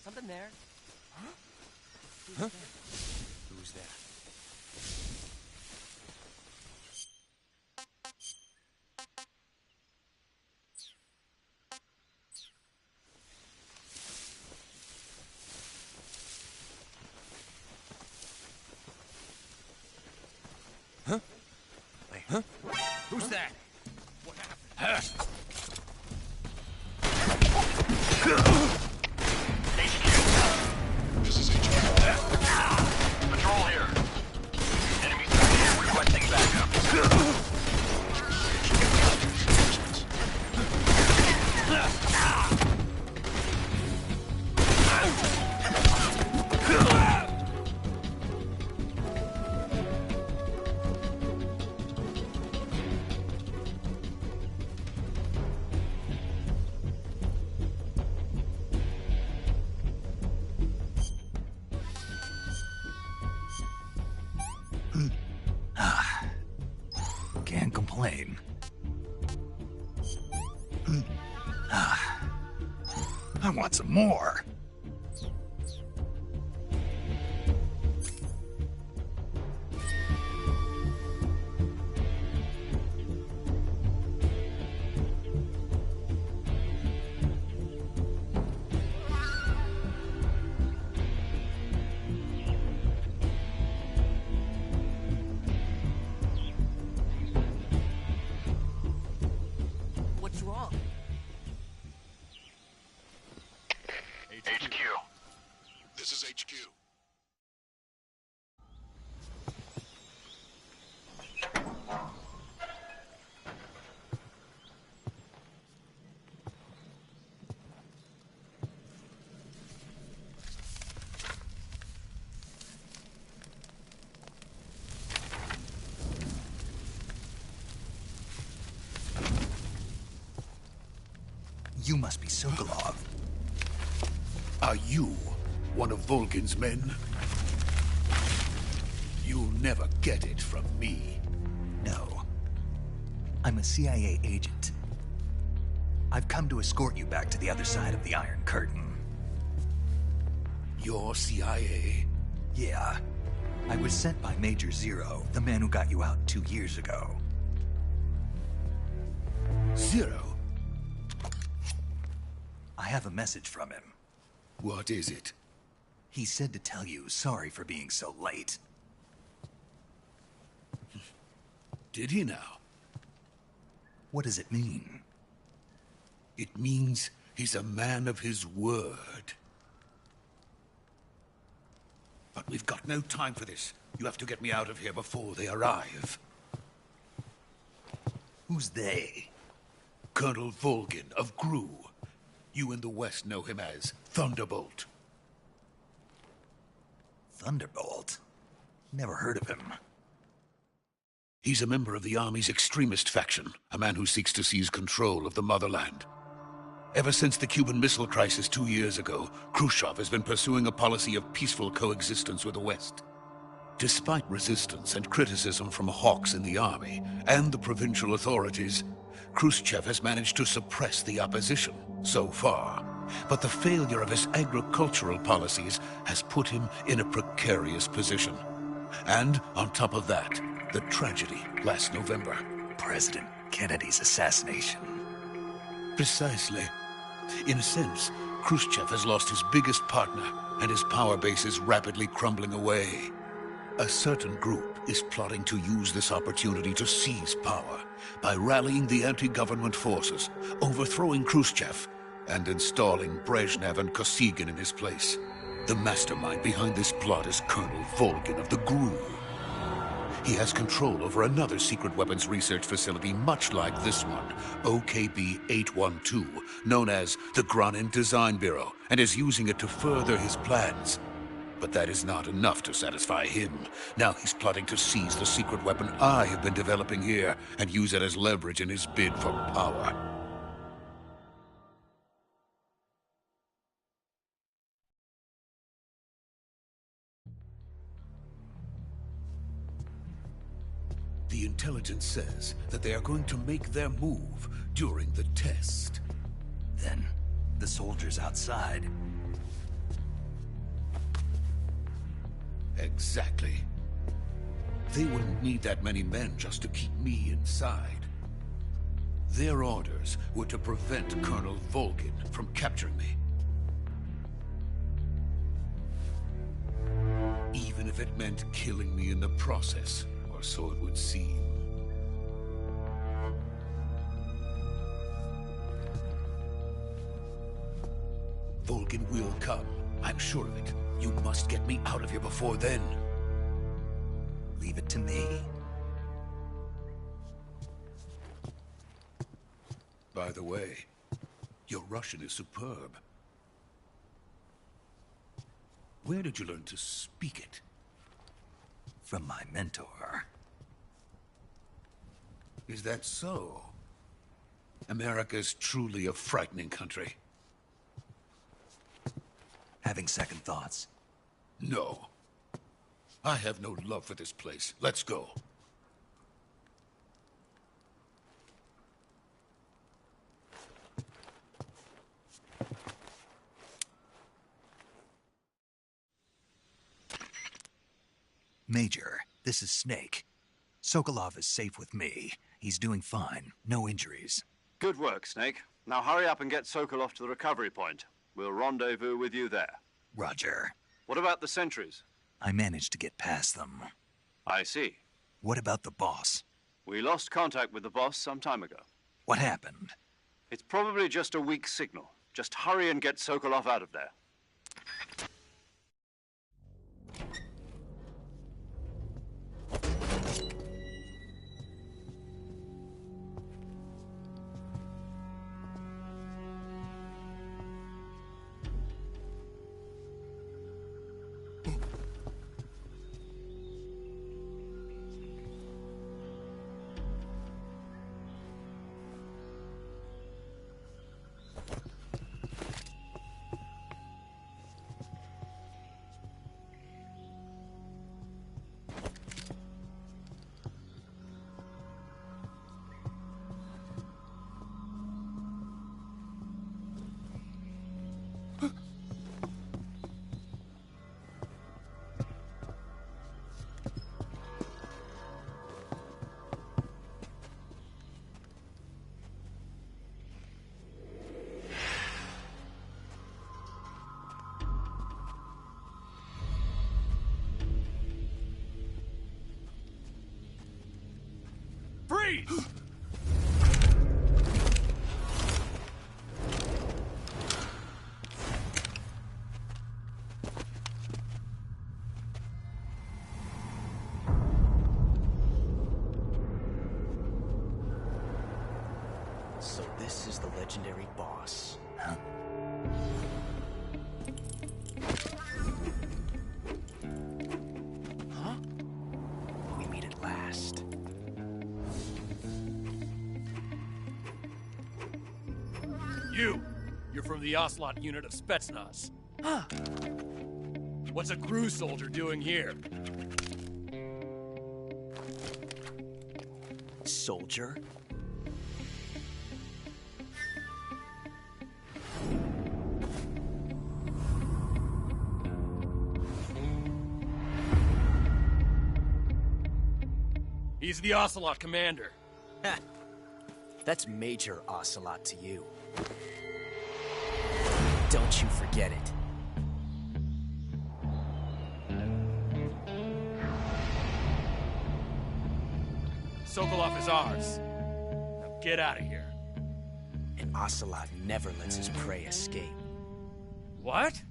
Something there? Huh? Who's that? Who's that? Huh? Wait, huh? Who's that? What happened? This is HQ. Patrol here. Enemy sighted. Requesting backup. Can't complain. I want some more. What's wrong? HQ. This is HQ. You must be Sokolov. Are you one of Volgin's men? You'll never get it from me. No. I'm a CIA agent. I've come to escort you back to the other side of the Iron Curtain. You're CIA? Yeah. I was sent by Major Zero, the man who got you out 2 years ago. Zero? I have a message from him. What is it? He said to tell you sorry for being so late. Did he now? What does it mean? It means he's a man of his word. But we've got no time for this. You have to get me out of here before they arrive. Who's they? Colonel Volgin of GRU. You in the West know him as Thunderbolt. Thunderbolt? Never heard of him. He's a member of the Army's extremist faction, a man who seeks to seize control of the motherland. Ever since the Cuban Missile Crisis 2 years ago, Khrushchev has been pursuing a policy of peaceful coexistence with the West. Despite resistance and criticism from hawks in the army and the provincial authorities, Khrushchev has managed to suppress the opposition so far. But the failure of his agricultural policies has put him in a precarious position. And on top of that, the tragedy last November. President Kennedy's assassination. Precisely. In a sense, Khrushchev has lost his biggest partner, and his power base is rapidly crumbling away. A certain group is plotting to use this opportunity to seize power by rallying the anti-government forces, overthrowing Khrushchev, and installing Brezhnev and Kosygin in his place. The mastermind behind this plot is Colonel Volgin of the GRU. He has control over another secret weapons research facility much like this one, OKB-812, known as the Granin Design Bureau, and is using it to further his plans. But that is not enough to satisfy him. Now he's plotting to seize the secret weapon I have been developing here and use it as leverage in his bid for power. The intelligence says that they are going to make their move during the test. Then, the soldiers outside. Exactly. They wouldn't need that many men just to keep me inside. Their orders were to prevent Colonel Volgin from capturing me. Even if it meant killing me in the process. Or so it would seem. Volgin will come. I'm sure of it. You must get me out of here before then. Leave it to me. By the way, your Russian is superb. Where did you learn to speak it? From my mentor. Is that so? America's truly a frightening country. Having second thoughts? No. I have no love for this place. Let's go. Major, this is Snake. Sokolov is safe with me. He's doing fine. No injuries. Good work, Snake. Now hurry up and get Sokolov to the recovery point. We'll rendezvous with you there. Roger. What about the sentries? I managed to get past them. I see. What about the boss? We lost contact with the boss some time ago. What happened? It's probably just a weak signal. Just hurry and get Sokolov out of there. So this is the legendary boss. Huh? Huh? We meet at last. You're from the Ocelot unit of Spetsnaz. Huh. What's a crew soldier doing here? Soldier? He's the Ocelot commander. That's Major Ocelot to you. Don't you forget it. Sokolov is ours. Now get out of here. And Ocelot never lets his prey escape. What?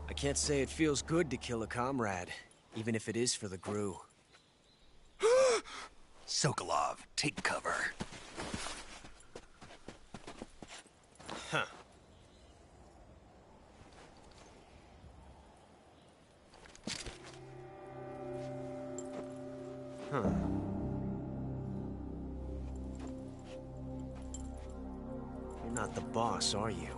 I can't say it feels good to kill a comrade, even if it is for the GRU. Sokolov, take cover. Huh. Huh. You're not the boss, are you?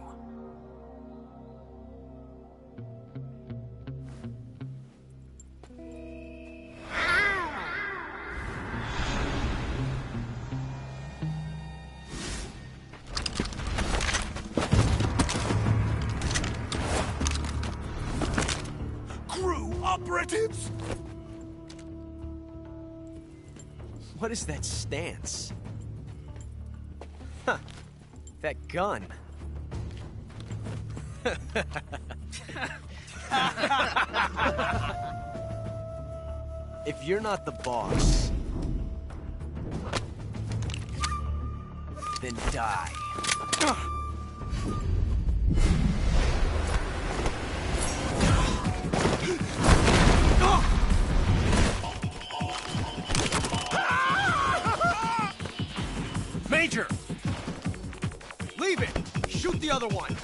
Operatives? What is that stance? Huh. That gun. If you're not the boss, then die. Major! Leave it! Shoot the other one!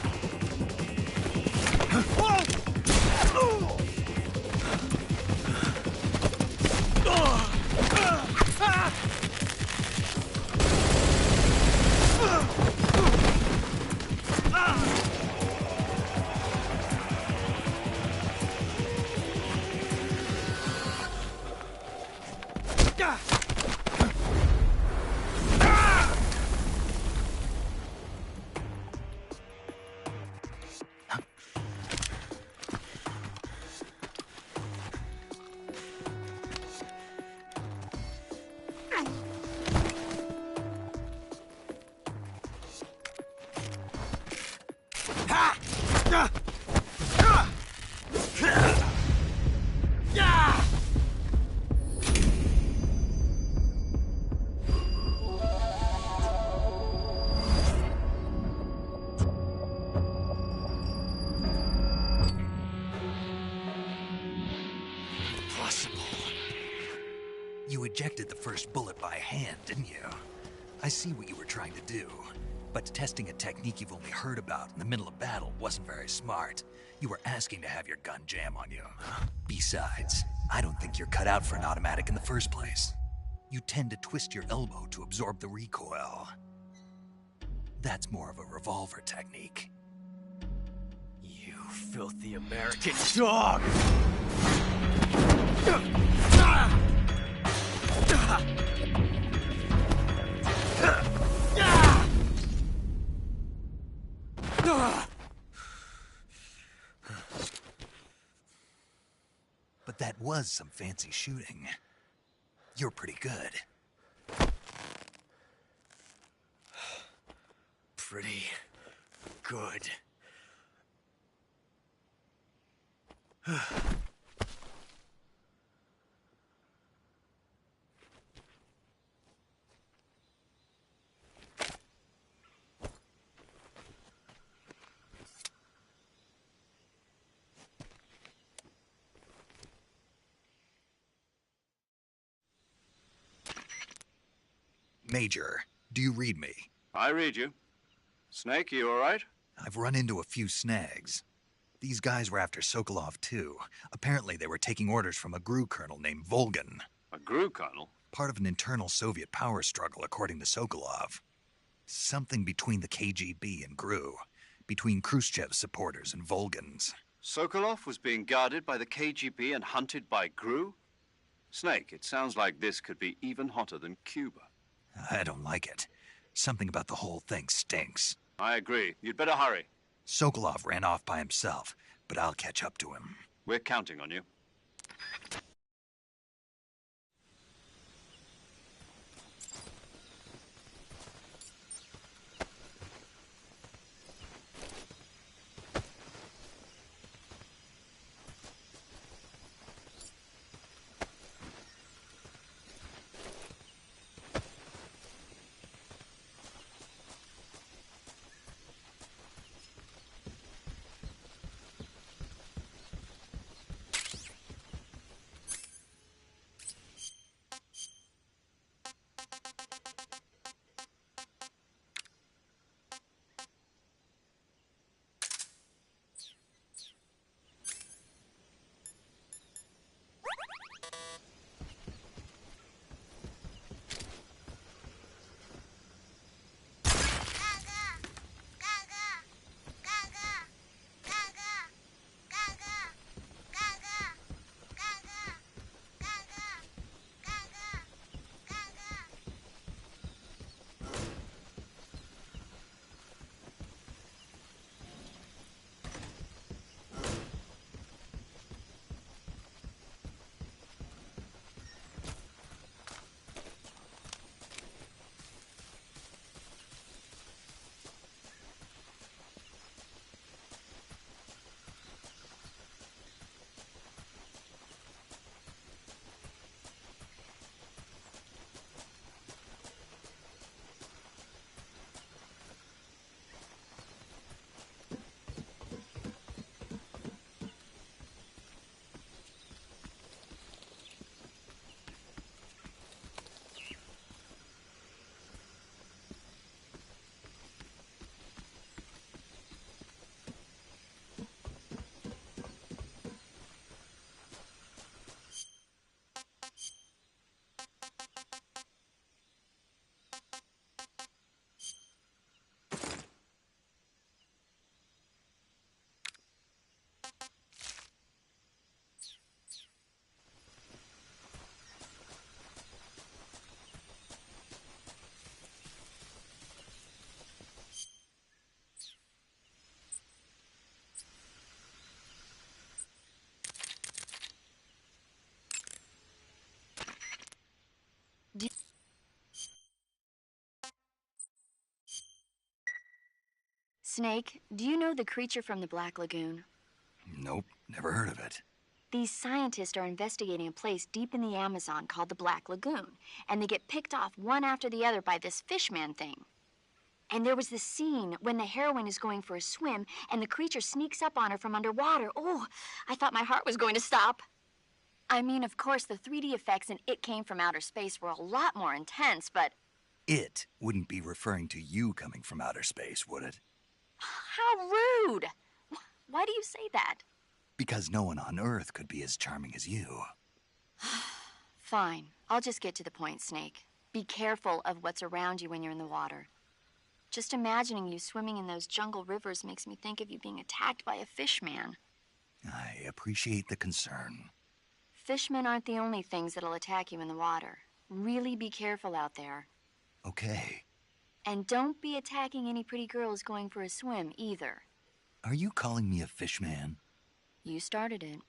You ejected the first bullet by hand, didn't you? I see what you were trying to do. But testing a technique you've only heard about in the middle of battle wasn't very smart. You were asking to have your gun jam on you. Besides, I don't think you're cut out for an automatic in the first place. You tend to twist your elbow to absorb the recoil. That's more of a revolver technique. You filthy American dog! But that was some fancy shooting. You're pretty good. Pretty good. Major, do you read me? I read you. Snake, you all right? I've run into a few snags. These guys were after Sokolov, too. Apparently they were taking orders from a GRU colonel named Volgin. A GRU colonel? Part of an internal Soviet power struggle, according to Sokolov. Something between the KGB and GRU. Between Khrushchev's supporters and Volgin's. Sokolov was being guarded by the KGB and hunted by GRU? Snake, it sounds like this could be even hotter than Cuba. I don't like it. Something about the whole thing stinks. I agree. You'd better hurry. Sokolov ran off by himself, but I'll catch up to him. We're counting on you. Snake, do you know the creature from the Black Lagoon? Nope, never heard of it. These scientists are investigating a place deep in the Amazon called the Black Lagoon, and they get picked off one after the other by this fishman thing. And there was this scene when the heroine is going for a swim, and the creature sneaks up on her from underwater. Oh, I thought my heart was going to stop. I mean, of course, the 3D effects in It Came from Outer Space were a lot more intense, but... It wouldn't be referring to you coming from outer space, would it? How rude! Why do you say that? Because no one on Earth could be as charming as you. Fine. I'll just get to the point, Snake. Be careful of what's around you when you're in the water. Just imagining you swimming in those jungle rivers makes me think of you being attacked by a fishman. I appreciate the concern. Fishmen aren't the only things that'll attack you in the water. Really be careful out there. Okay. And don't be attacking any pretty girls going for a swim, either. Are you calling me a fishman? You started it.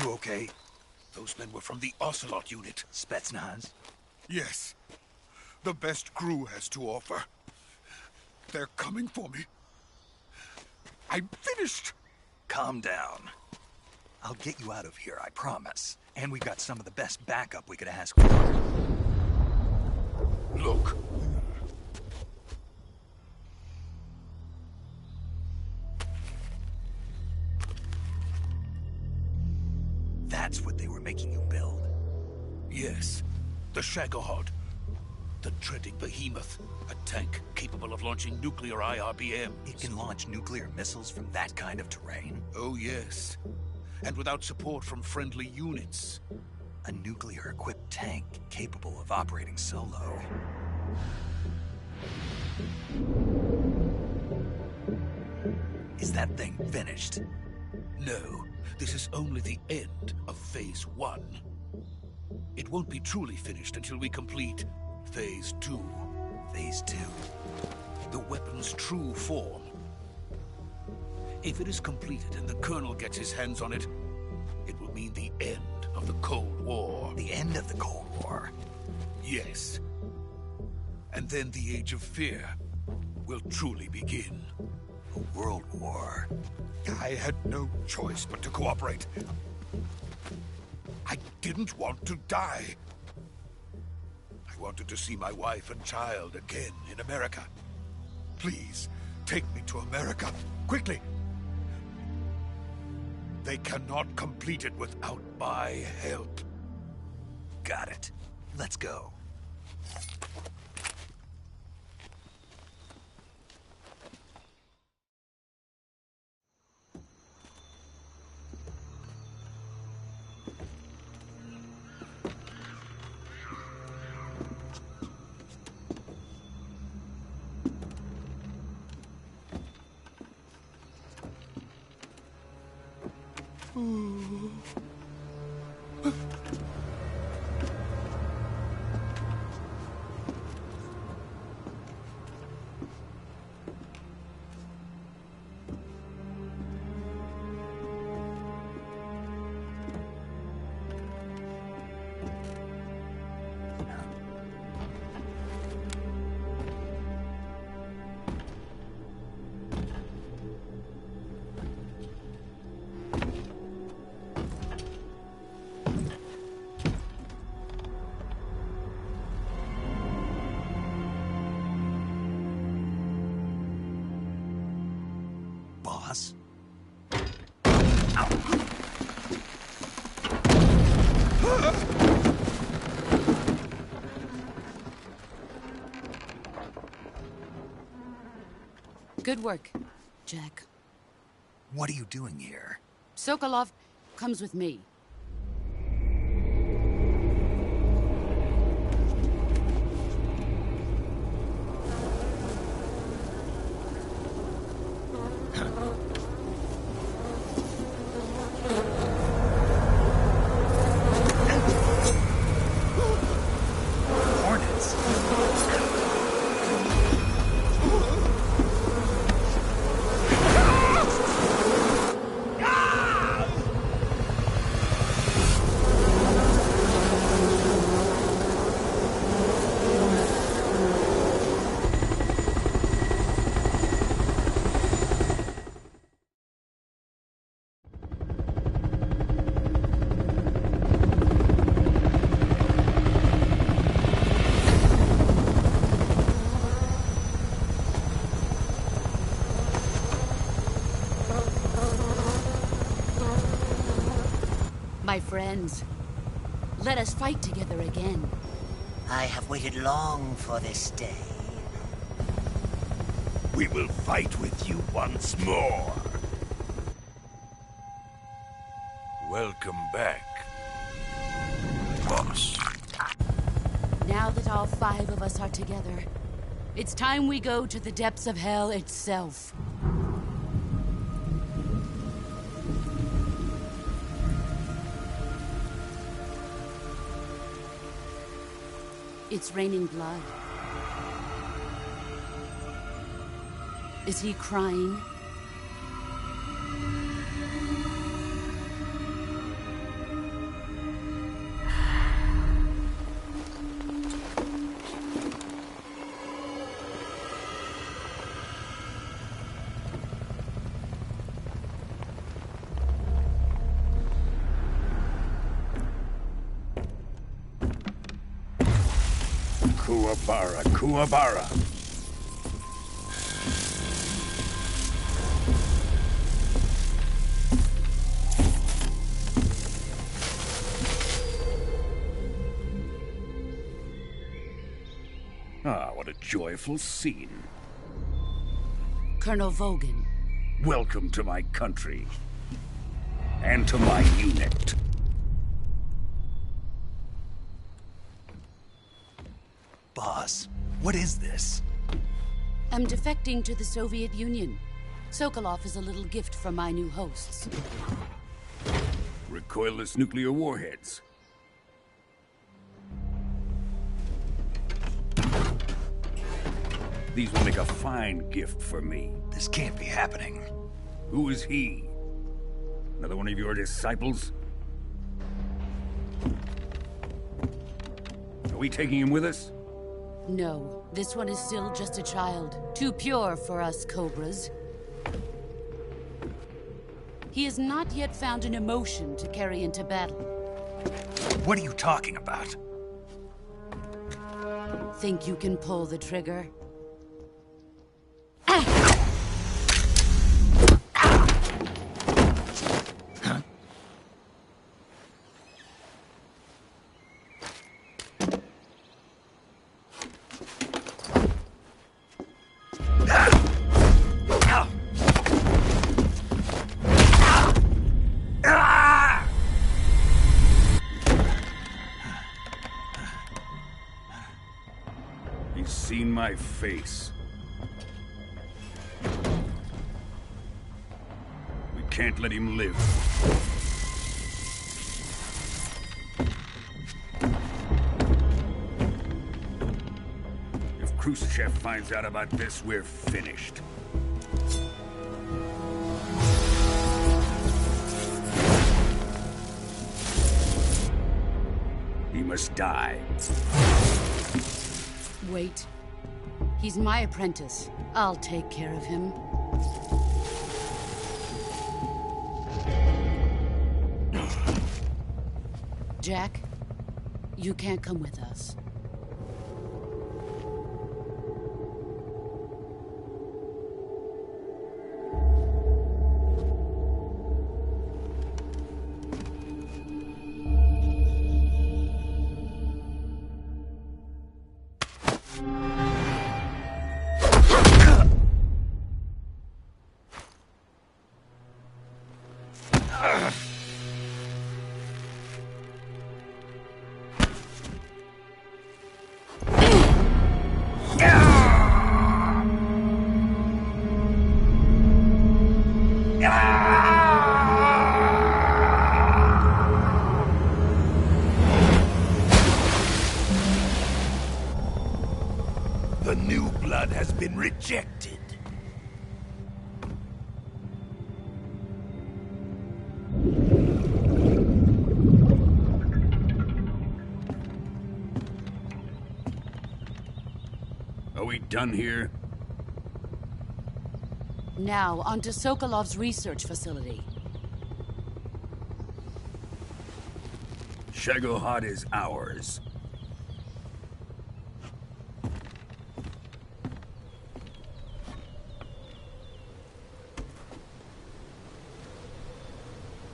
You okay? Those men were from the Ocelot unit. Spetsnaz? Yes. The best crew has to offer. They're coming for me. I'm finished. Calm down. I'll get you out of here, I promise. And we've got some of the best backup we could ask for. Look. That's what they were making you build? Yes. The Shagohod. The dreaded behemoth. A tank capable of launching nuclear IRBMs. It can launch nuclear missiles from that kind of terrain? Oh, yes. And without support from friendly units. A nuclear-equipped tank capable of operating solo. Is that thing finished? No. This is only the end of Phase 1. It won't be truly finished until we complete Phase 2. Phase 2? The weapon's true form. If it is completed and the Colonel gets his hands on it, it will mean the end of the Cold War. The end of the Cold War? Yes. And then the Age of Fear will truly begin. A world war? I had no choice but to cooperate. I didn't want to die. I wanted to see my wife and child again in America. Please, take me to America, quickly. They cannot complete it without my help. Got it. Let's go. Boss? Good work, Jack. What are you doing here? Sokolov comes with me. My friends, let us fight together again. I have waited long for this day. We will fight with you once more. Welcome back, boss. Now that all 5 of us are together, it's time we go to the depths of hell itself. It's raining blood. Is he crying? Kuwabara, Kuwabara. Ah, what a joyful scene. Colonel Vogan. Welcome to my country. And to my unit. Boss, what is this? I'm defecting to the Soviet Union. Sokolov is a little gift from my new hosts. Recoilless nuclear warheads. These will make a fine gift for me. This can't be happening. Who is he? Another one of your disciples? Are we taking him with us? No, this one is still just a child. Too pure for us Cobras. He has not yet found an emotion to carry into battle. What are you talking about? Think you can pull the trigger? He's seen my face. We can't let him live. If Khrushchev finds out about this, we're finished. He must die. Wait. He's my apprentice. I'll take care of him. Jack, you can't come with us. The new blood has been rejected. Are we done here? Now, onto Sokolov's research facility. Shagohod is ours.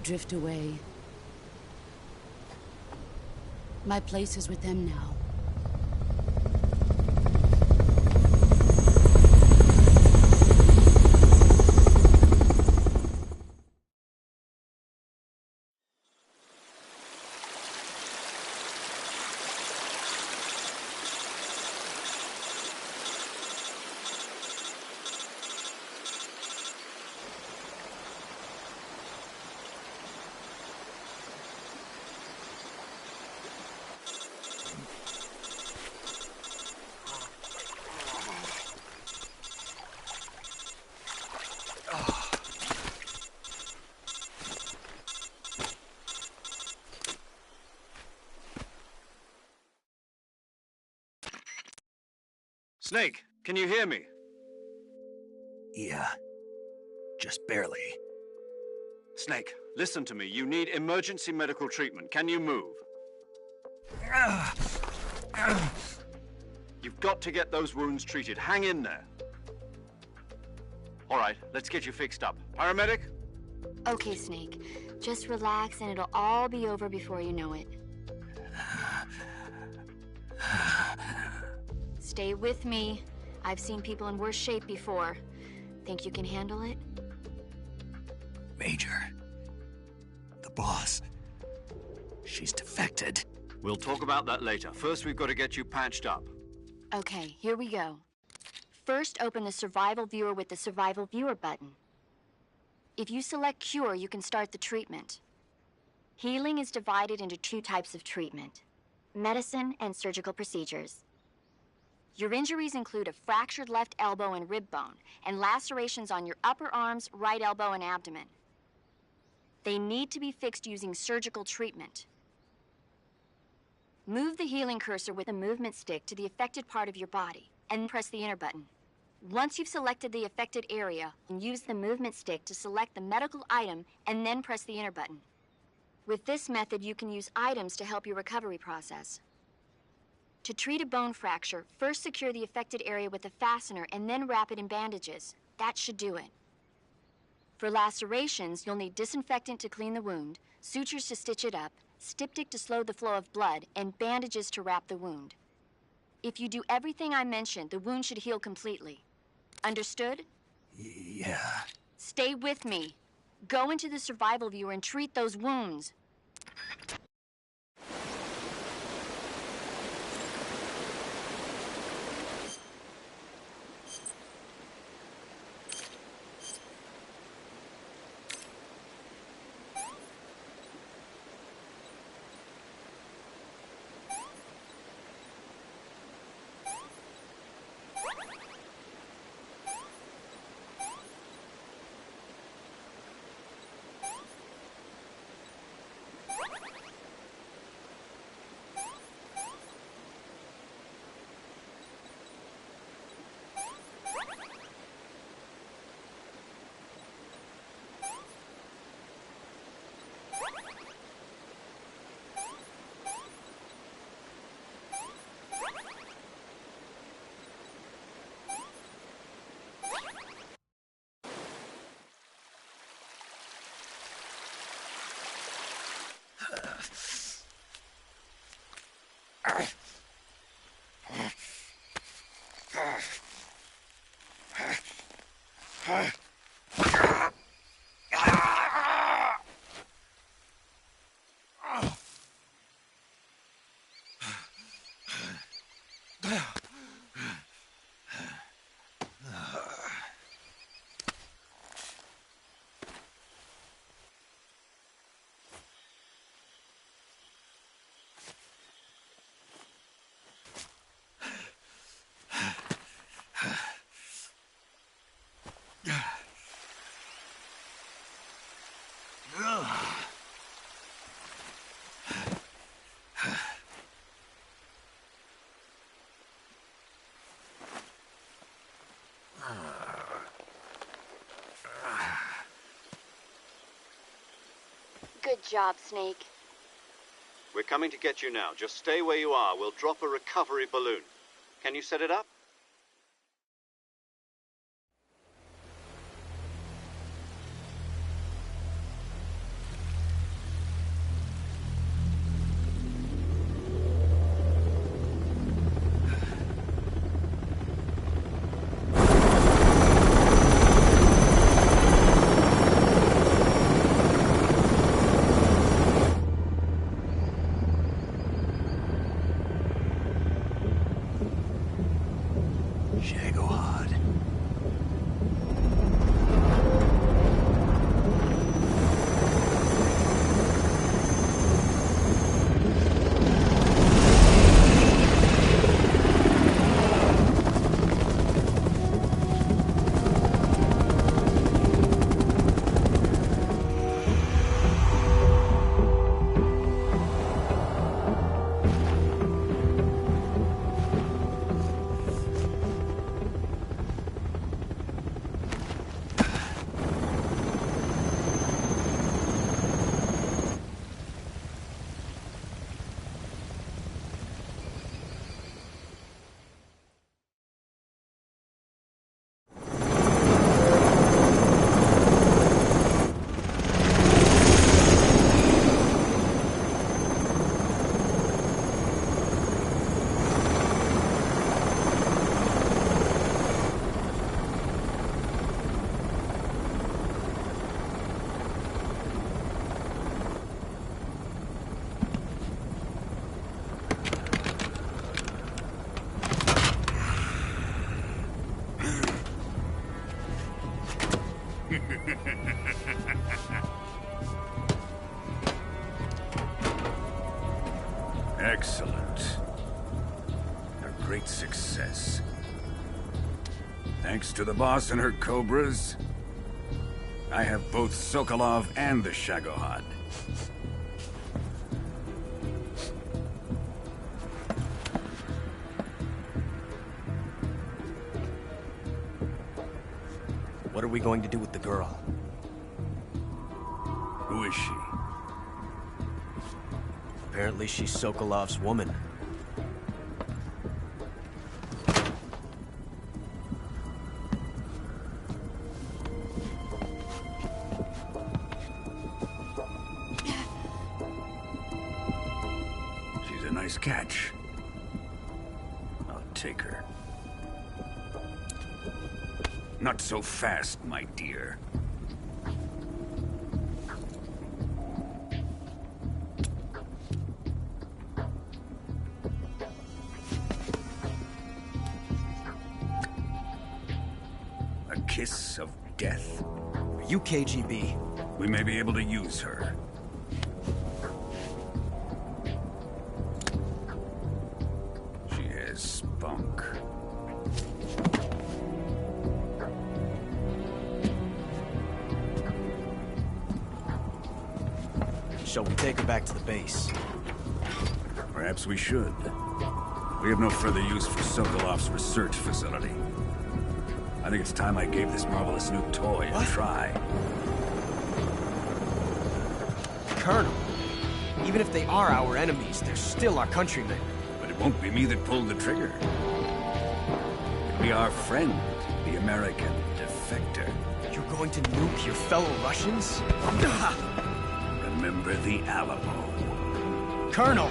Drift away. My place is with them now. Snake, can you hear me? Yeah. Just barely. Snake, listen to me. You need emergency medical treatment. Can you move? You've got to get those wounds treated. Hang in there. All right, let's get you fixed up. Paramedic? Okay, Snake. Just relax and it'll all be over before you know it. Stay with me. I've seen people in worse shape before. Think you can handle it? Major. The boss. She's defected. We'll talk about that later. First, we've got to get you patched up. Okay, here we go. First, open the Survival Viewer with the Survival Viewer button. If you select Cure, you can start the treatment. Healing is divided into two types of treatment: medicine and surgical procedures. Your injuries include a fractured left elbow and rib bone, and lacerations on your upper arms, right elbow, and abdomen. They need to be fixed using surgical treatment. Move the healing cursor with a movement stick to the affected part of your body, and press the enter button. Once you've selected the affected area, use the movement stick to select the medical item, and then press the enter button. With this method, you can use items to help your recovery process. To treat a bone fracture, first secure the affected area with a fastener and then wrap it in bandages. That should do it. For lacerations, you'll need disinfectant to clean the wound, sutures to stitch it up, styptic to slow the flow of blood, and bandages to wrap the wound. If you do everything I mentioned, the wound should heal completely. Understood? Yeah. Stay with me. Go into the survival viewer and treat those wounds. Good job, Snake. We're coming to get you now. Just stay where you are. We'll drop a recovery balloon. Can you set it up? Excellent. A great success. Thanks to the boss and her Cobras, I have both Sokolov and the Shagohod. What are we going to do with the girl? Who is she? Apparently she's Sokolov's woman. She's a nice catch. I'll take her. Not so fast, my dear. A kiss of death. Are you KGB? We may be able to use her. She has spunk. Shall we take her back to the base? Perhaps we should. We have no further use for Sokolov's research facility. I think it's time I gave this marvelous new toy a try. Colonel, even if they are our enemies, they're still our countrymen. But it won't be me that pulled the trigger. It'll be our friend, the American defector. You're going to nuke your fellow Russians? Remember the Alamo. Colonel!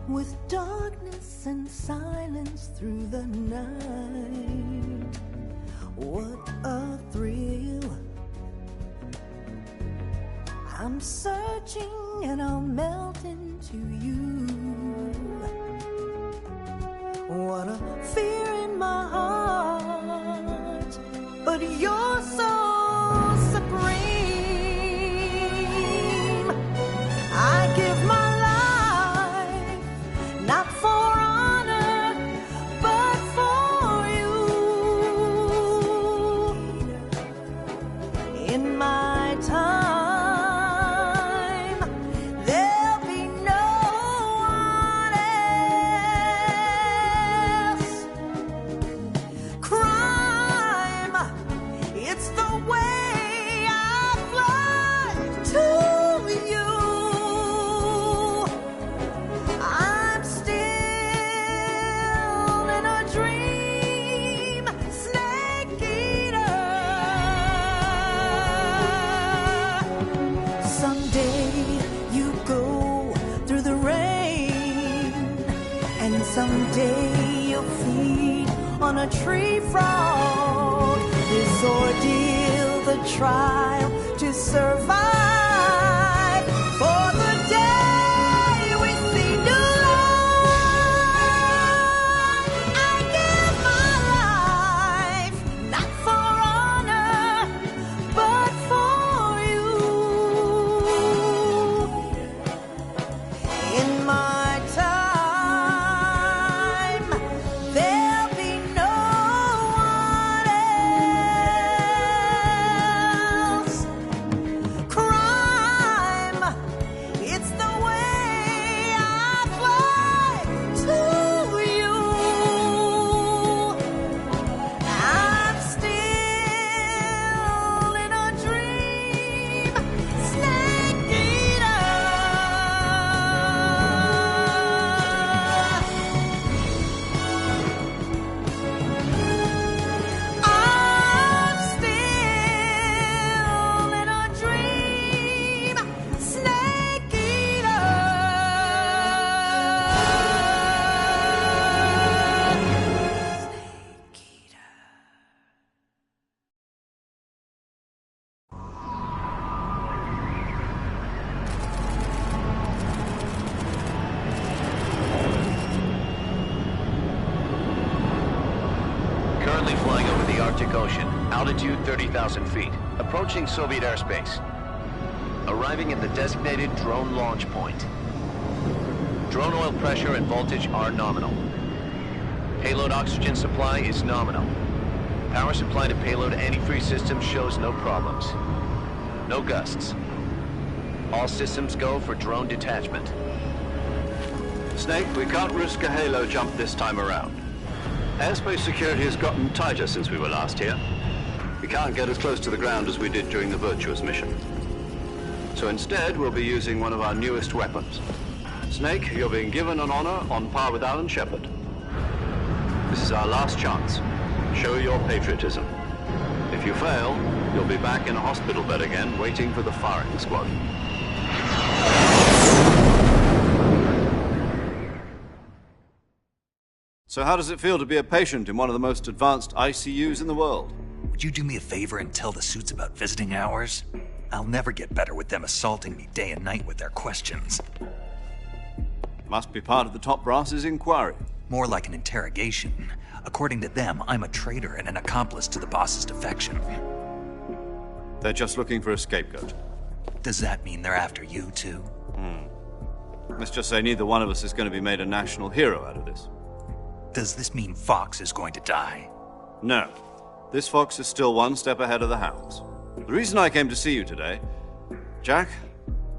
With darkness and silence through the night, what a thrill. I'm searching and I'll melt into you. What a fear in my heart, but you're so supreme. I give my not for honor, but for you. In my time, there'll be no one else. Crime, it's the way I fly to you. Someday you'll feed on a tree frog. This ordeal, the trial to survive. For the day we see new light. currently flying over the Arctic Ocean. Altitude 30,000 feet. Approaching Soviet airspace. Arriving at the designated drone launch point. Drone oil pressure and voltage are nominal. Payload oxygen supply is nominal. Power supply to payload antifreeze system shows no problems. No gusts. All systems go for drone detachment. Snake, we can't risk a halo jump this time around. Airspace security has gotten tighter since we were last here. We can't get as close to the ground as we did during the Virtuous mission. So instead, we'll be using one of our newest weapons. Snake, you're being given an honor on par with Alan Shepard. This is our last chance. Show your patriotism. If you fail, you'll be back in a hospital bed again, waiting for the firing squad. So how does it feel to be a patient in one of the most advanced ICUs in the world? Would you do me a favor and tell the suits about visiting hours? I'll never get better with them assaulting me day and night with their questions. Must be part of the top brass's inquiry. More like an interrogation. According to them, I'm a traitor and an accomplice to the boss's defection. They're just looking for a scapegoat. Does that mean they're after you, too? Let's just say neither one of us is going to be made a national hero out of this. Does this mean Fox is going to die? No. This Fox is still one step ahead of the Hounds. The reason I came to see you today... Jack,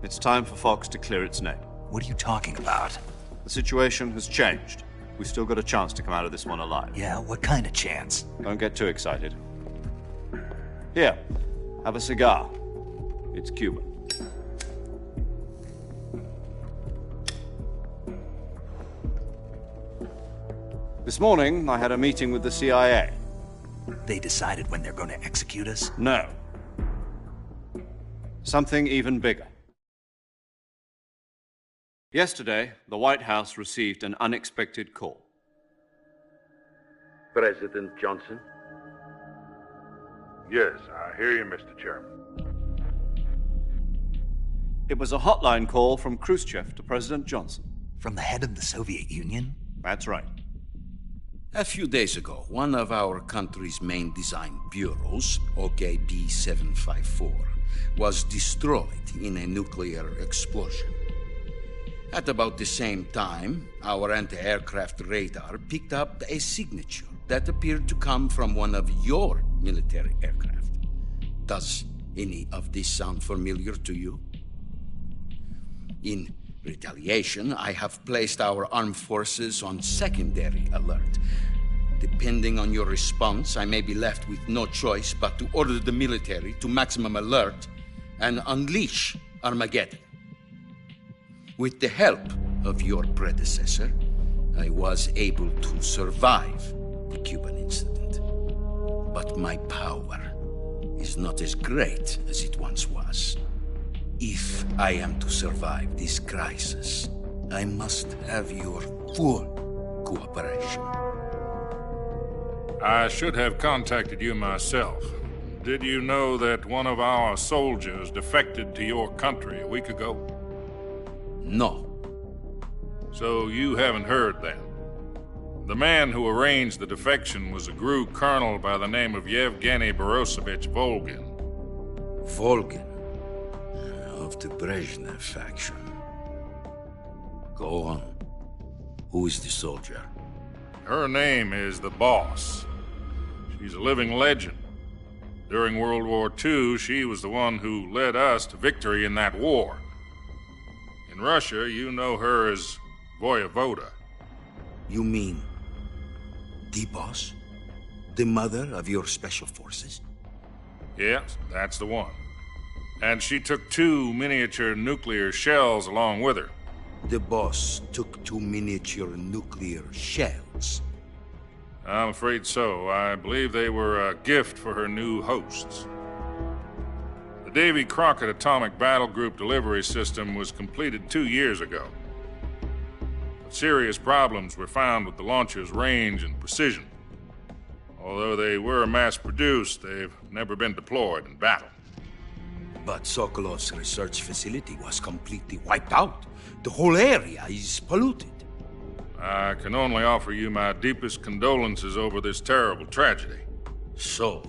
it's time for Fox to clear its name. What are you talking about? The situation has changed. We've still got a chance to come out of this one alive. Yeah, what kind of chance? Don't get too excited. Here, have a cigar. It's Cuban. This morning, I had a meeting with the CIA. They decided when they're going to execute us? No. Something even bigger. Yesterday, the White House received an unexpected call. President Johnson? Yes, I hear you, Mr. Chairman. It was a hotline call from Khrushchev to President Johnson. From the head of the Soviet Union? That's right. A few days ago, one of our country's main design bureaus, OKB 754, was destroyed in a nuclear explosion. At about the same time, our anti-aircraft radar picked up a signature that appeared to come from one of your military aircraft. Does any of this sound familiar to you? In retaliation, I have placed our armed forces on secondary alert. Depending on your response, I may be left with no choice but to order the military to maximum alert and unleash Armageddon. With the help of your predecessor, I was able to survive the Cuban incident. But my power is not as great as it once was. If I am to survive this crisis, I must have your full cooperation. I should have contacted you myself. Did you know that one of our soldiers defected to your country a week ago? No. So you haven't heard then? The man who arranged the defection was a GRU colonel by the name of Yevgeny Borisovich Volgin. Volgin? Of the Brezhnev faction. Go on. Who is the soldier? Her name is the Boss. She's a living legend. During World War II, she was the one who led us to victory in that war. In Russia, you know her as Voyevoda. You mean the Boss? The mother of your special forces? Yes, that's the one. And she took 2 miniature nuclear shells along with her. The Boss took 2 miniature nuclear shells? I'm afraid so. I believe they were a gift for her new hosts. The Davy Crockett Atomic Battle Group delivery system was completed 2 years ago. But serious problems were found with the launcher's range and precision. Although they were mass-produced, they've never been deployed in battle. But Sokolov's research facility was completely wiped out. The whole area is polluted. I can only offer you my deepest condolences over this terrible tragedy. So,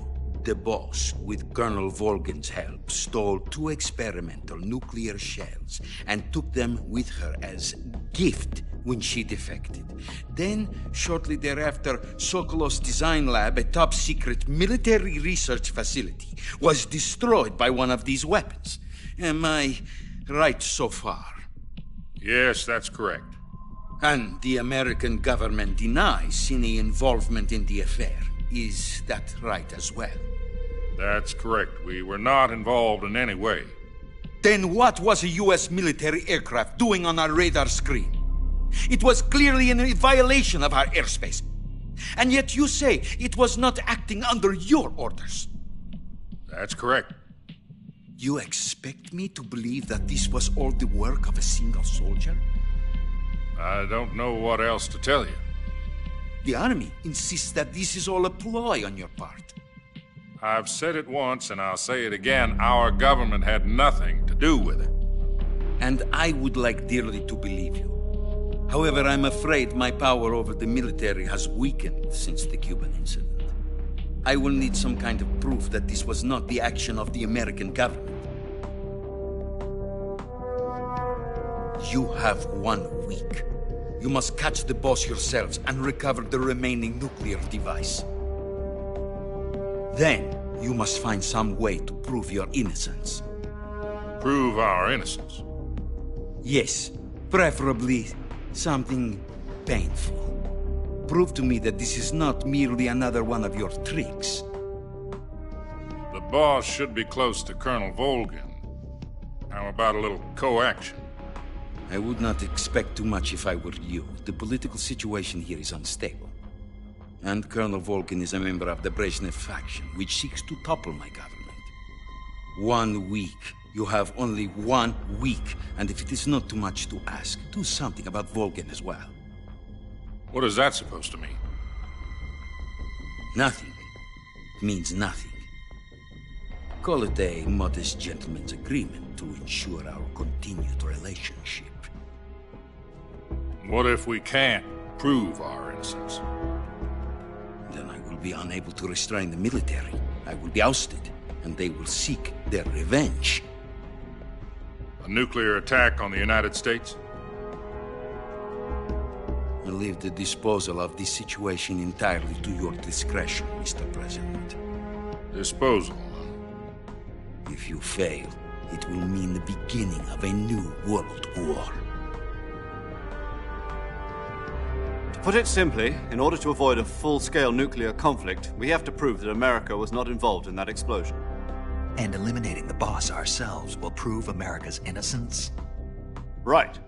the boss, with Colonel Volgin's help, stole 2 experimental nuclear shells and took them with her as gift when she defected. Then, shortly thereafter, Sokolov's design lab, a top-secret military research facility, was destroyed by one of these weapons. Am I right so far? Yes, that's correct. And the American government denies any involvement in the affair. Is that right as well? That's correct. We were not involved in any way. Then what was a U.S. military aircraft doing on our radar screen? It was clearly in violation of our airspace. And yet you say it was not acting under your orders. That's correct. You expect me to believe that this was all the work of a single soldier? I don't know what else to tell you. The Army insists that this is all a ploy on your part. I've said it once, and I'll say it again. Our government had nothing to do with it. And I would like dearly to believe you. However, I'm afraid my power over the military has weakened since the Cuban incident. I will need some kind of proof that this was not the action of the American government. You have 1 week. You must catch the boss yourselves and recover the remaining nuclear device. Then, you must find some way to prove your innocence. Prove our innocence? Yes, preferably something painful. Prove to me that this is not merely another one of your tricks. The boss should be close to Colonel Volgin. How about a little coaction? I would not expect too much if I were you. The political situation here is unstable. And Colonel Volgin is a member of the Brezhnev faction, which seeks to topple my government. 1 week. You have only 1 week, and if it is not too much to ask, do something about Volgin as well. What is that supposed to mean? Nothing. It means nothing. Call it a modest gentleman's agreement to ensure our continued relationship. What if we can't prove our innocence? Then I will be unable to restrain the military. I will be ousted, and they will seek their revenge. A nuclear attack on the United States? I leave the disposal of this situation entirely to your discretion, Mr. President. Disposal? If you fail, it will mean the beginning of a new world war. To put it simply, in order to avoid a full-scale nuclear conflict, we have to prove that America was not involved in that explosion. And eliminating the boss ourselves will prove America's innocence? Right.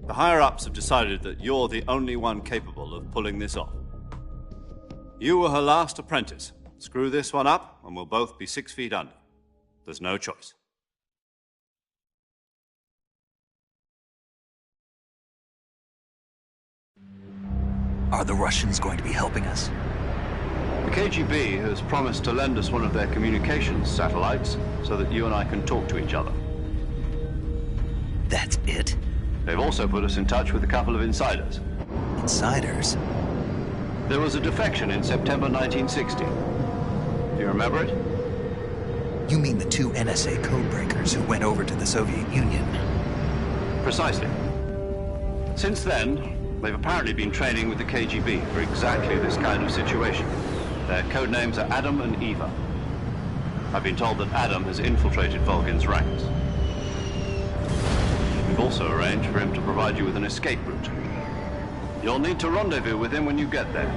The higher-ups have decided that you're the only one capable of pulling this off. You were her last apprentice. Screw this one up, and we'll both be 6 feet under. There's no choice. Are the Russians going to be helping us? The KGB has promised to lend us one of their communications satellites so that you and I can talk to each other. That's it? They've also put us in touch with a couple of insiders. Insiders? There was a defection in September 1960. Do you remember it? You mean the 2 NSA codebreakers who went over to the Soviet Union? Precisely. Since then, they've apparently been training with the KGB for exactly this kind of situation. Their code names are Adam and Eva. I've been told that Adam has infiltrated Volgin's ranks. We've also arranged for him to provide you with an escape route. You'll need to rendezvous with him when you get there.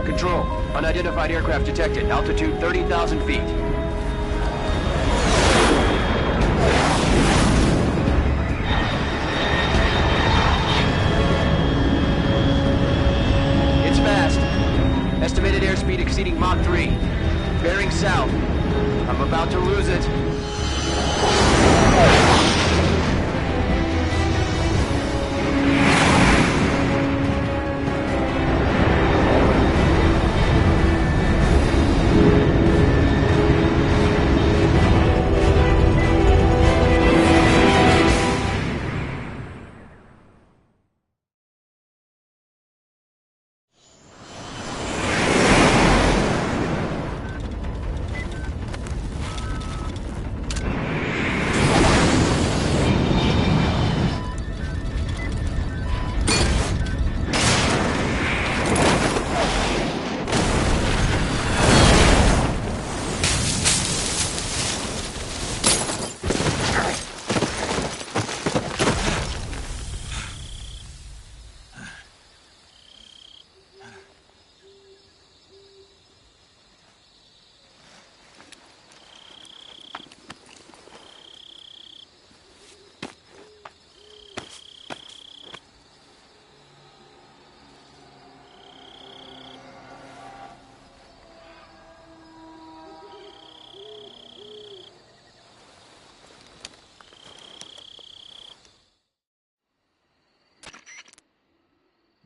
Control, unidentified aircraft detected, altitude 30,000 feet. It's fast. Estimated airspeed exceeding Mach 3. Bearing south. I'm about to lose it.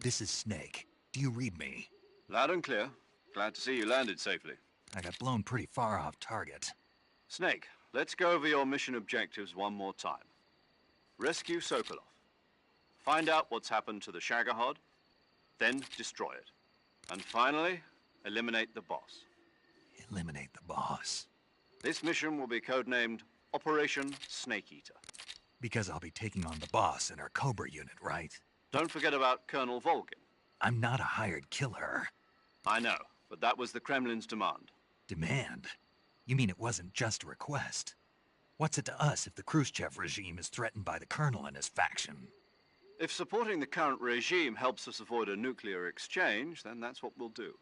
This is Snake. Do you read me? Loud and clear. Glad to see you landed safely. I got blown pretty far off target. Snake, let's go over your mission objectives one more time. Rescue Sokolov. Find out what's happened to the Shagohod, then destroy it. And finally, eliminate the boss. Eliminate the boss. This mission will be codenamed Operation Snake Eater. Because I'll be taking on the boss in our Cobra unit, right? Don't forget about Colonel Volgin. I'm not a hired killer. I know, but that was the Kremlin's demand. Demand? You mean it wasn't just a request? What's it to us if the Khrushchev regime is threatened by the Colonel and his faction? If supporting the current regime helps us avoid a nuclear exchange, then that's what we'll do.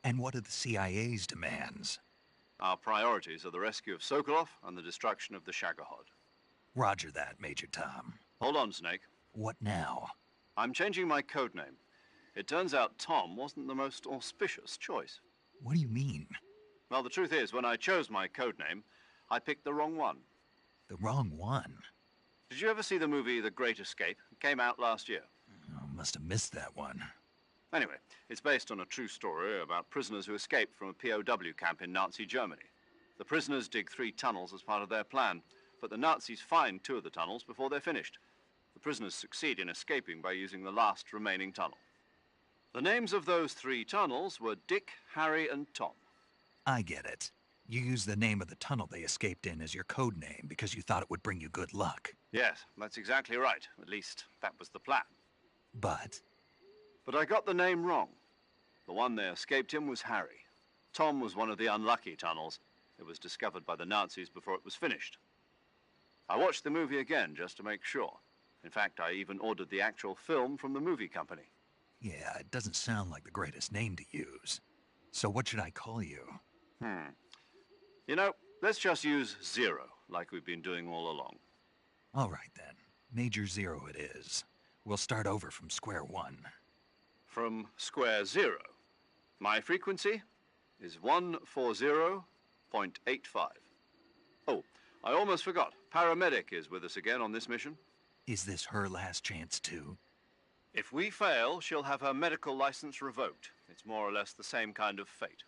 And what are the CIA's demands? Our priorities are the rescue of Sokolov and the destruction of the Shagohod. Roger that, Major Tom. Hold on, Snake. What now? I'm changing my codename. It turns out Tom wasn't the most auspicious choice. What do you mean? Well, the truth is, when I chose my codename, I picked the wrong one. The wrong one? Did you ever see the movie The Great Escape? It came out last year. Oh, must have missed that one. Anyway, it's based on a true story about prisoners who escaped from a POW camp in Nazi Germany. The prisoners dig 3 tunnels as part of their plan, but the Nazis find 2 of the tunnels before they're finished. The prisoners succeed in escaping by using the last remaining tunnel. The names of those 3 tunnels were Dick, Harry, and Tom. I get it. You used the name of the tunnel they escaped in as your code name because you thought it would bring you good luck. Yes, that's exactly right. At least, that was the plan. But I got the name wrong. The one they escaped in was Harry. Tom was one of the unlucky tunnels. It was discovered by the Nazis before it was finished. I watched the movie again just to make sure. In fact, I even ordered the actual film from the movie company. Yeah, it doesn't sound like the greatest name to use. So what should I call you? You know, let's just use Zero, like we've been doing all along. All right, then. Major Zero it is. We'll start over from square one. From square 0. My frequency is 140.85. Oh, I almost forgot. Paramedic is with us again on this mission. Is this her last chance, too? If we fail, she'll have her medical license revoked. It's more or less the same kind of fate.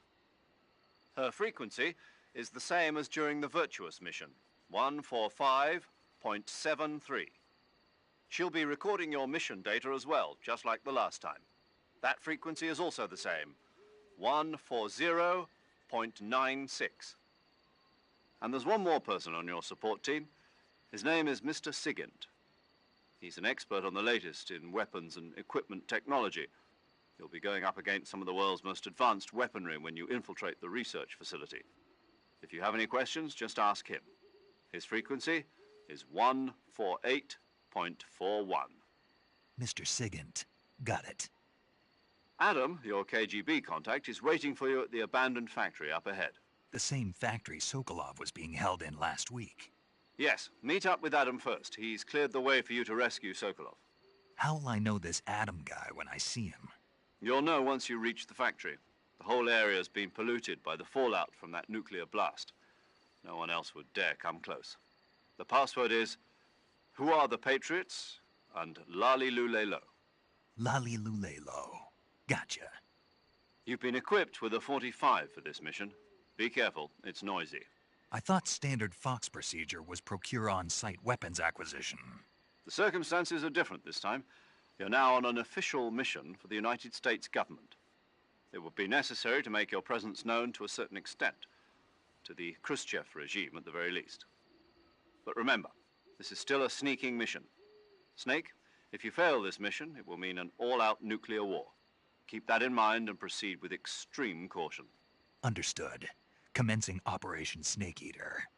Her frequency is the same as during the Virtuous mission, 145.73. She'll be recording your mission data as well, just like the last time. That frequency is also the same, 140.96. And there's one more person on your support team. His name is Mr. Sigint. He's an expert on the latest in weapons and equipment technology. You'll be going up against some of the world's most advanced weaponry when you infiltrate the research facility. If you have any questions, just ask him. His frequency is 148.41. Mr. Sigint. Got it. Adam, your KGB contact, is waiting for you at the abandoned factory up ahead. The same factory Sokolov was being held in last week. Yes, meet up with Adam first. He's cleared the way for you to rescue Sokolov. How will I know this Adam guy when I see him? You'll know once you reach the factory. The whole area's been polluted by the fallout from that nuclear blast. No one else would dare come close. The password is, "Who are the Patriots?" and Lali Lulelo. Lali Lulelo. Gotcha. You've been equipped with a 45 for this mission. Be careful, it's noisy. I thought standard Fox procedure was procure on-site weapons acquisition. The circumstances are different this time. You're now on an official mission for the United States government. It would be necessary to make your presence known to a certain extent, to the Khrushchev regime at the very least. But remember, this is still a sneaking mission. Snake, if you fail this mission, it will mean an all-out nuclear war. Keep that in mind and proceed with extreme caution. Understood. Commencing Operation Snake Eater.